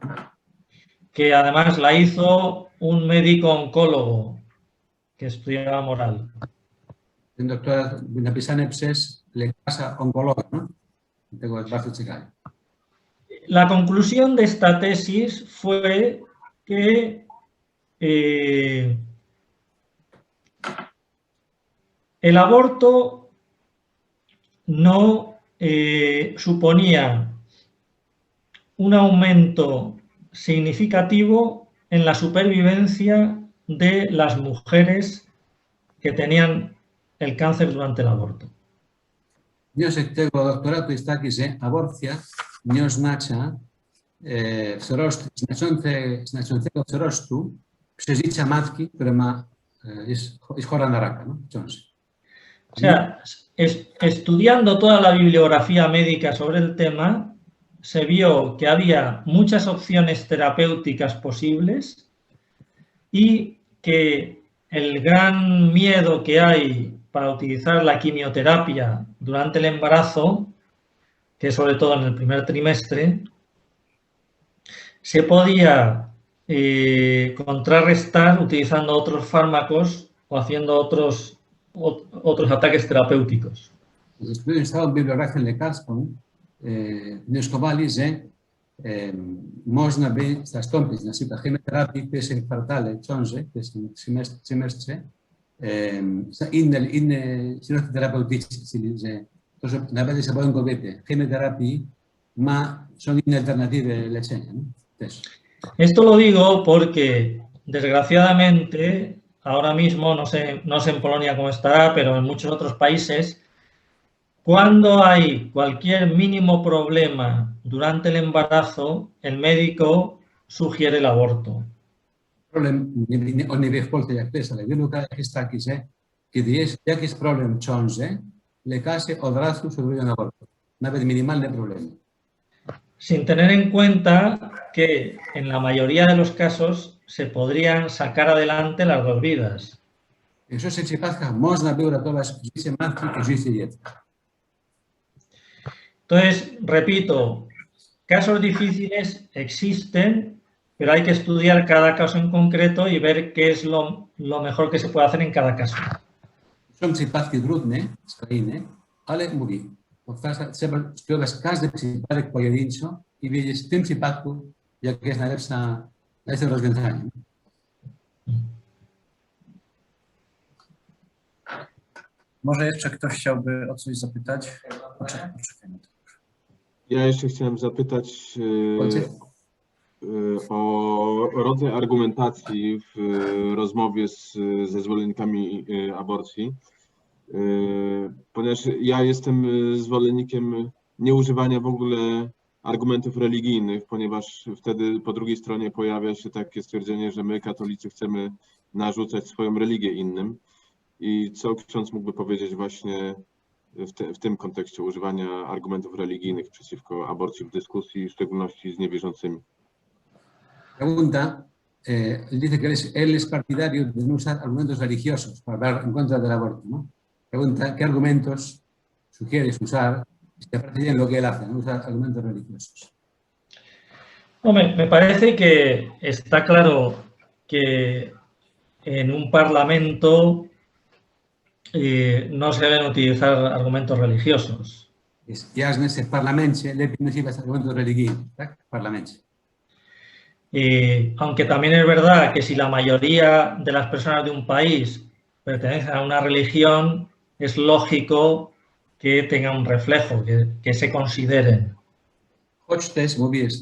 Que además la hizo un médico oncólogo que estudiaba moral. Ten doktorat był napisany przez lekarza onkologa. No? Tego jest bardzo ciekawe. La conclusión de esta tesis fue que el aborto no suponía un aumento significativo en la supervivencia de las mujeres que tenían el cáncer durante el aborto. Wniosek tego doktoratu jest taki, że aborcja nie oznacza znaczącego wzrostu przeżycia matki, która jest chora na raka, no, w ciąży. O sea, estudiando toda la bibliografía médica sobre el tema, se vio que había muchas opciones terapéuticas posibles y que el gran miedo que hay para utilizar la quimioterapia durante el embarazo, que es sobre todo en el primer trimestre, se podía contrarrestar utilizando otros fármacos o haciendo otros ataques terapéuticos. Studiując całą bibliografię lekarską, wnioskowali, że można by zastąpić na przykład chemioterapię w pierwszym kwartale ciąży, w pierwszym trymestrze, inne środki terapeutyczne, czyli że to, że nawet się boją kobiety, chemioterapii są inne alternatywy leczenia, no? Też. Esto lo digo porque, desgraciadamente, ahora mismo, no sé en Polonia cómo estará, pero en muchos otros países, cuando hay cualquier mínimo problema durante el embarazo, el médico sugiere el aborto. Problem, on nie wie w Polsce jak to jest, ale w wielu krajach jest taki, że kiedy jest jakiś problem w ciąży, lekarze od razu sugerują abortu. Nawet minimalne problemy. Sin tener en cuenta que en la mayoría de los casos se podrían sacar adelante las dos vidas. W większości przypadkach można by uratować życie matki i życie dziecka. Entonces, repito, casos difíciles existen, pero hay que estudiar cada caso en concreto y ver qué es lo mejor que se puede hacer en cada caso. Są przypadki trudne, skrajne, ale mówię, trzeba studiować każdy przypadek pojedynczo i wiedzieć w tym przypadku, jakie jest najlepsze rozwiązanie. Może jeszcze ktoś chciałby o coś zapytać? Poczekajmy. Ja jeszcze chciałem zapytać o rodzaj argumentacji w rozmowie ze zwolennikami aborcji. ponieważ ja jestem zwolennikiem nieużywania w ogóle argumentów religijnych, ponieważ wtedy po drugiej stronie pojawia się takie stwierdzenie, że my, katolicy, chcemy narzucać swoją religię innym. I co ksiądz mógłby powiedzieć właśnie w tym kontekście używania argumentów religijnych przeciwko aborcji w dyskusji, w szczególności z niewierzącymi? Pregunta, dice que él es partidario de no usar argumentos religiosos para hablar en contra del aborto, ¿no? Pregunta, ¿qué argumentos sugieres usar? Si te parece bien lo que él hace, no usar argumentos religiosos. Hombre, me parece que está claro que en un parlamento no se deben utilizar argumentos religiosos. Jasnes es parlamentje, lepiej no używać argumentów religijnych, tak? Parlamentje. Aunque también es verdad que si la mayoría de las personas de un país pertenecen a una religión, es lógico que tenga un reflejo, que se consideren. Choć też, mówisz,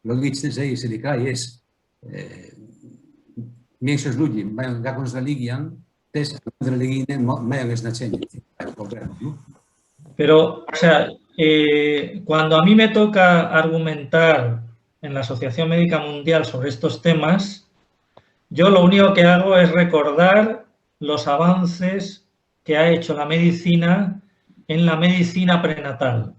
logiczne, że jeżeli kraj jest, większość ludzi mają jakąś religię, też argumenty religijne mają znaczenie. ¿No? Pero, o sea, cuando a mí me toca argumentar en la Asociación Médica Mundial sobre estos temas, yo lo único que hago es recordar los avances que ha hecho la medicina en la medicina prenatal.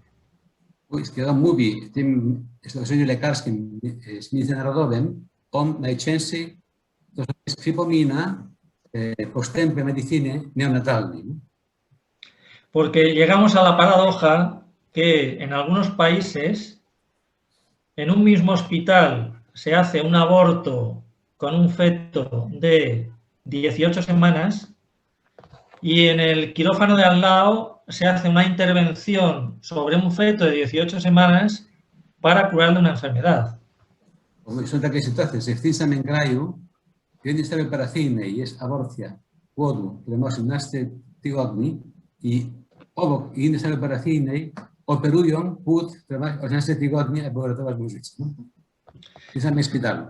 Kiedy on mówi w tym stowarzyszeniu lekarskim z Ministrem Narodowym, on najczęściej to przypomina postępy medycyny neonatalnej. Porque llegamos a la paradoja que en algunos países, en un mismo hospital, se hace un aborto con un feto de 18 semanas y en el quirófano de al lado se hace una intervención sobre un feto de 18 semanas para curarle una enfermedad. Są takie sytuacje, że w tym samym kraju jeden stawy operacyjny jest aborcja płodu, który ma 18 tygodni i obok innej sali operacyjnej operują płód, który ma 18 tygodni, aby uratować mu życie. W tym samym szpitalu.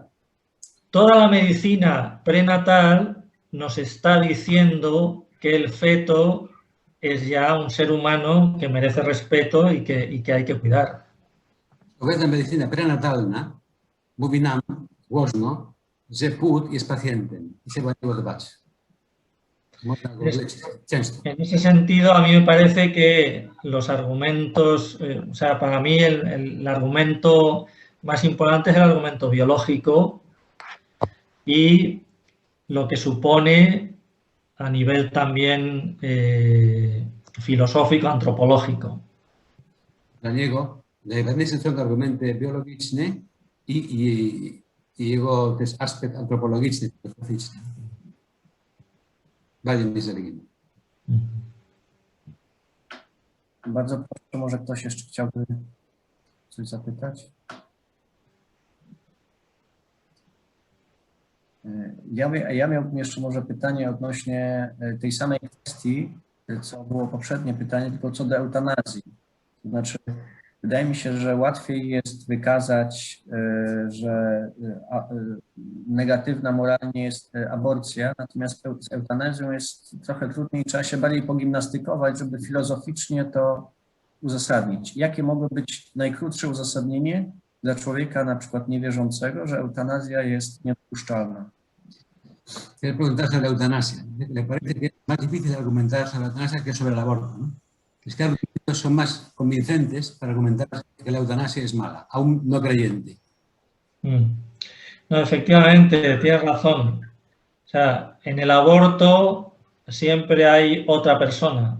Toda la medicina prenatal nos está diciendo que el feto es ya un ser humano que merece respeto y que hay que cuidar. Obecna medycyna prenatalna mówi nam głośno, że płód jest pacjentem i trzeba go dbać. Można go leczyć często. En ese sentido, a mí me parece que los argumentos, o sea, para mí el argumento más importante es el argumento biológico y lo que supone a nivel también filosófico, antropológico. Dla niego najważniejsze są argumenty biologiczne i jego też aspekt antropologiczny, filozoficzny. Bardziej niż religijny. Bardzo proszę, może ktoś jeszcze chciałby coś zapytać? Ja miałbym jeszcze może pytanie odnośnie tej samej kwestii, co było poprzednie pytanie, tylko co do eutanazji. To znaczy, wydaje mi się, że łatwiej jest wykazać, że negatywna moralnie jest aborcja, natomiast z eutanazją jest trochę trudniej, trzeba się bardziej pogimnastykować, żeby filozoficznie to uzasadnić. Jakie mogło być najkrótsze uzasadnienie dla człowieka na przykład niewierzącego, że eutanazja jest niedopuszczalna? Quiero preguntar sobre la eutanasia. ¿Le parece que es más difícil argumentar sobre la eutanasia que sobre el aborto? ¿No? Es que argumentos son más convincentes para argumentar que la eutanasia es mala, a un no creyente. No, efectivamente, tienes razón. O sea, en el aborto siempre hay otra persona.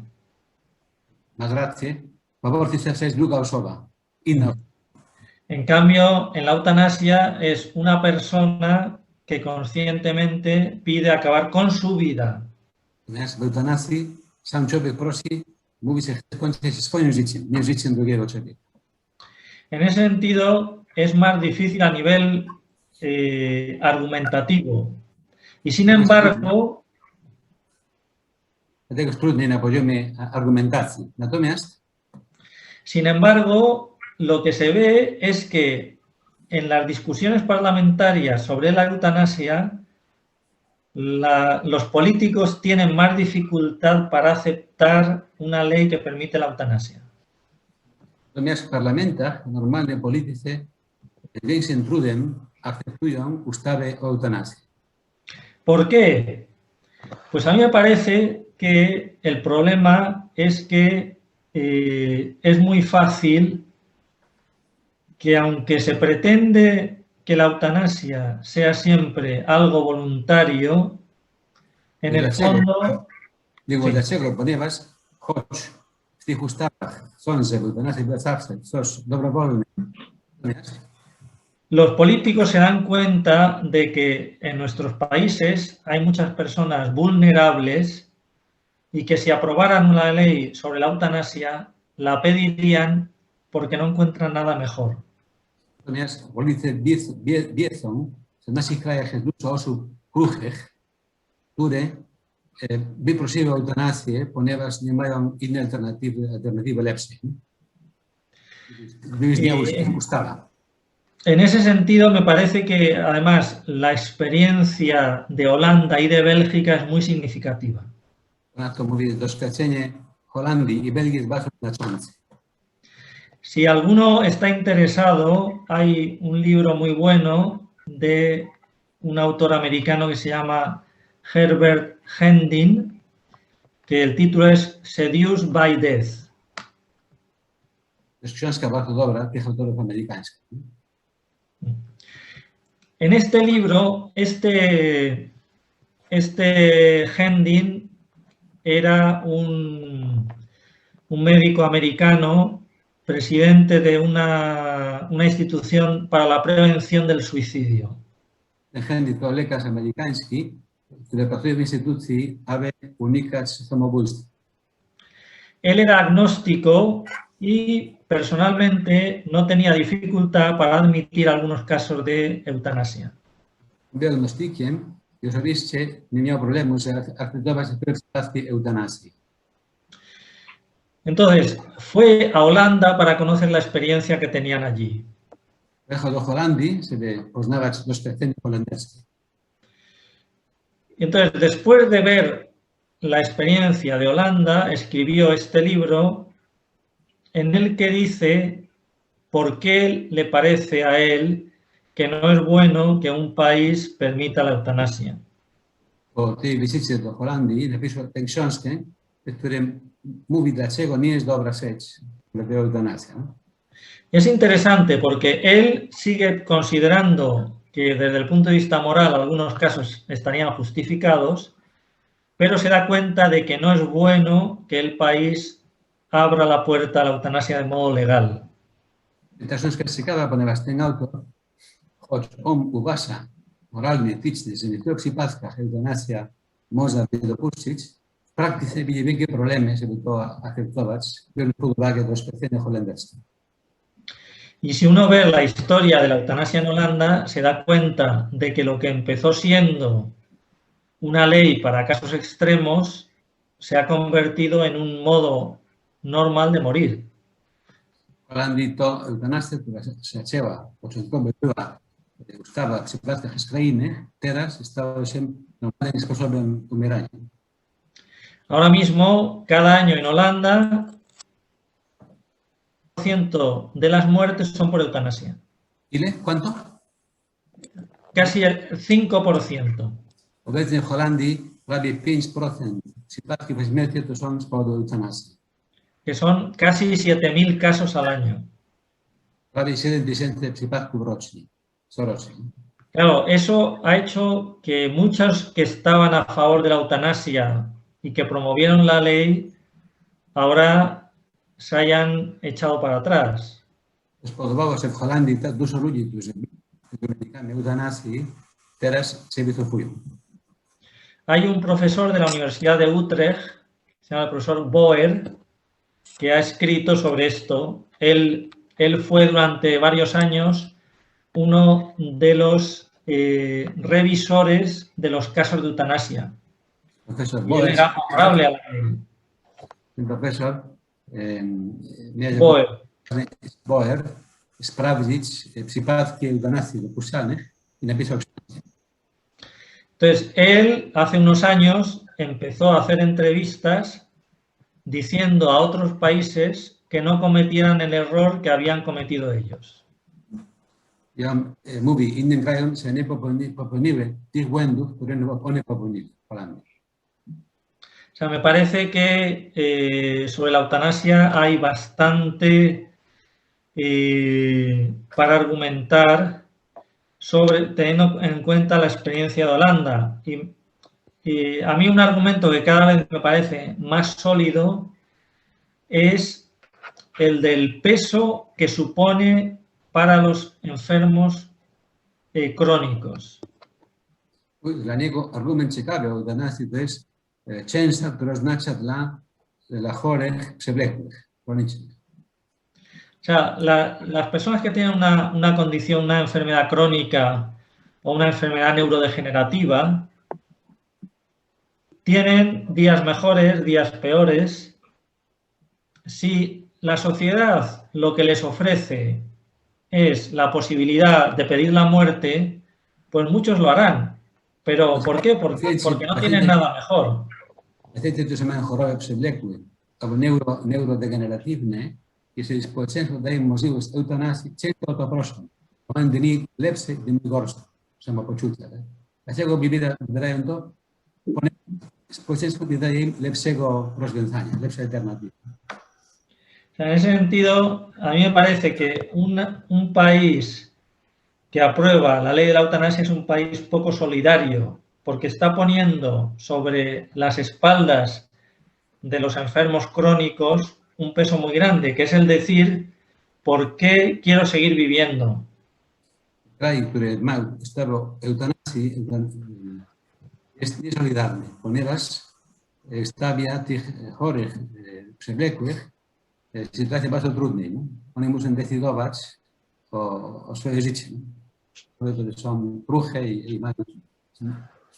Más grazie. Aborcja jest druga osoba. Inna. En cambio, en la eutanasia es una persona que conscientemente pide acabar con su vida. Natomiast w eutanazji sam człowiek prosi, mówi, że chce skończyć swoim życiem, nie życiem drugiego człowieka. En ese sentido, es más difícil a nivel argumentativo. Y sin embargo... Dlatego jest trudniej na poziomie argumentacji. Natomiast... Sin embargo, lo que se ve es que en las discusiones parlamentarias sobre la eutanasia los políticos tienen más dificultad para aceptar una ley que permite la eutanasia. Natomiast w parlamentach normalnie politycy większym trudem akceptują ustawy o eutanazji. ¿Por qué? Pues a mí me parece que el problema es que es muy fácil que, aunque se pretende que la eutanasia sea siempre algo voluntario, en el fondo... Dlaczego? Ponieważ choć w tych ustawach są, że eutanazja jest zawsze coś dobrowolne, los políticos se dan cuenta de que en nuestros países hay muchas personas vulnerables y que si aprobaran una ley sobre la eutanasia, la pedirían porque no encuentran nada mejor. Natomiast politycy wiedzą, że w naszych krajach jest dużo osób kruchych, które wyprosiły eutanazję, ponieważ nie mają innej alternatywy lepszej. Ustawa. En ese sentido, me parece que además la experiencia de Holanda y de Bélgica es muy significativa. Ponadto mówię, doświadczenie Holandii i Belgii jest bardzo znaczące. Si alguno está interesado, hay un libro muy bueno de un autor americano que se llama Herbert Hendin, que el título es Seduced by Death. To jest książka bardzo dobra tych autorów amerykańskich. En este libro, este Hendin era un médico americano, presidente de una institución para la prevención del suicidio. Hendin to lekarz amerykański, który pracuje w instytucji, aby unikać samobójstwa. Él era agnóstico y personalmente no tenía dificultad para admitir algunos casos de eutanasia. Był agnostykiem i oczywiście nie miał problemu, że akceptować przypadki eutanazji. Entonces, fue a Holanda para conocer la experiencia que tenían allí. Pojechał do Holandii, żeby poznawać doświadczenie holenderskie. Entonces, después de ver la experiencia de Holanda, escribió este libro en el que dice por qué le parece a él que no es bueno que un país permita la eutanasia. Po tej wizycie do Holandii napisał tę książkę, w którym mówi, dlaczego nie jest dobra rzecz eutanazja. Es interesante porque él sigue considerando que desde el punto de vista moral algunos casos estarían justificados, pero se da cuenta de que no es bueno que el país abra la puerta a la eutanasia de modo legal. Ta książka jest ciekawa, ponieważ ten autor, choć on uważa moralnie, etycznie, że w niektórych przypadkach eutanazja można by dopuścić, w praktyce widzi wielkie problemy, żeby to akceptować, biorąc pod uwagę doświadczenie holenderskie. Y si uno ve la historia de la eutanasia en Holanda, se da cuenta de que lo que empezó siendo una ley para casos extremos se ha convertido en un modo normal de morir. W Holandii to eutanazja, która się zaczęła, początkowo była ustawa w przypadkach skrajnych, teraz stała się normalnym sposobem umierania. Ahora mismo, cada año en Holanda, el 5% de las muertes son por eutanasia. Ile? Cuánto? Casi el 5%. Obecnie w Holandii prawie 5% przypadków śmierci to są z powodu eutanazji. Que son casi 7.000 casos al año. Prawie 7,000 przypadków rocznie, corocznie. Claro, eso ha hecho que muchos que estaban a favor de la eutanasia y que promovieron la ley, ahora se hayan echado para atrás. Spodobało się w Holandii tak dużo ludzi, którzy byli zwolennikami eutanazji, teraz się wycofują. Hay un profesor de la Universidad de Utrecht, se llama el profesor Boer, que ha escrito sobre esto. Él fue durante varios años uno de los revisores de los casos de eutanasia. Profesor Y él era favorable a la ley. Ten profesor Boer. sprawdzić przypadki eutanazji dopuszczalnych i napisał książkę. Entonces, él hace unos años empezó a hacer entrevistas diciendo a otros países que no cometieran el error que habían cometido ellos. Ja mówi innym krajom, że nie popełniły tych błędów, które one popełniły, Holandia. O sea, me parece que sobre la eutanasia hay bastante para argumentar teniendo en cuenta la experiencia de Holanda. Y a mí un argumento que cada vez me parece más sólido es el del peso que supone para los enfermos crónicos. Dla niego argument ciekawy o eutanazji to jest ciężar, który oznacza dla chorych przewlekłych, chronicznych. O sea, las personas que tienen una condición, una enfermedad crónica o una enfermedad neurodegenerativa, tienen días mejores, días peores. Si la sociedad lo que les ofrece es la posibilidad de pedir la muerte, pues muchos lo harán. ¿Pero por qué? Porque no tienen nada mejor. Pacjenci, którzy mają choroby przewlekłe albo neurodegeneratywne, jeżeli społeczeństwo daje im możliwość eutanazji, często o to proszą. Mają dni lepsze, dni gorsze samopoczucia. Dlaczego wybierają to? Ponieważ społeczeństwo nie daje im lepszego rozwiązania, lepszej alternatywy. O sea, en ese sentido, a mí me parece que un país que aprueba la ley de la eutanasia es un país poco solidario, porque está poniendo sobre las espaldas de los enfermos crónicos un peso muy grande, que es el decir, ¿por qué quiero seguir viviendo? Kraj, który ma ustawę o eutanazji, jest niesolidarny, ponieważ stawia tych chorych, przewlekłych w sytuacji bardzo trudnej. No? Oni muszą decydować o swoje życie. No? Które są kruche i mają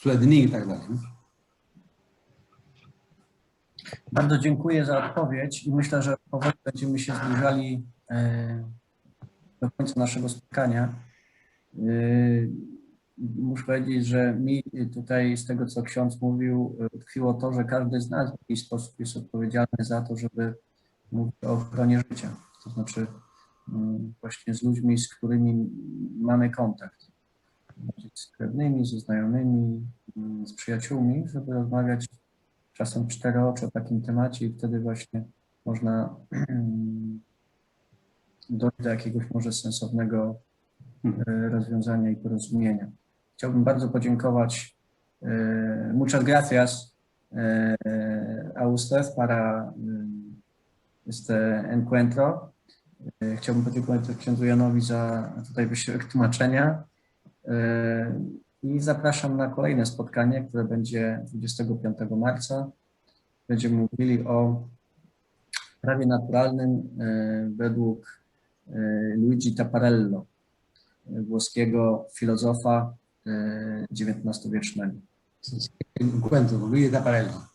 złe dni i tak dalej. No? Bardzo dziękuję za odpowiedź i myślę, że powoli będziemy się zbliżali do końca naszego spotkania. Muszę powiedzieć, że mi tutaj z tego, co ksiądz mówił, tkwiło to, że każdy z nas w jakiś sposób jest odpowiedzialny za to, żeby mówić o ochronie życia. To znaczy właśnie z ludźmi, z którymi mamy kontakt. Z krewnymi, ze znajomymi, z przyjaciółmi, żeby rozmawiać czasem cztery oczy o takim temacie i wtedy właśnie można dojść do jakiegoś może sensownego rozwiązania i porozumienia. Chciałbym bardzo podziękować. Muchas gracias a usted para este encuentro. Chciałbym podziękować księdzu Janowi za tutaj wysiłek tłumaczenia i zapraszam na kolejne spotkanie, które będzie 25 marca. Będziemy mówili o prawie naturalnym według Luigi Taparello, włoskiego filozofa XIX-wiecznego. Encuentro con Luigi Taparello.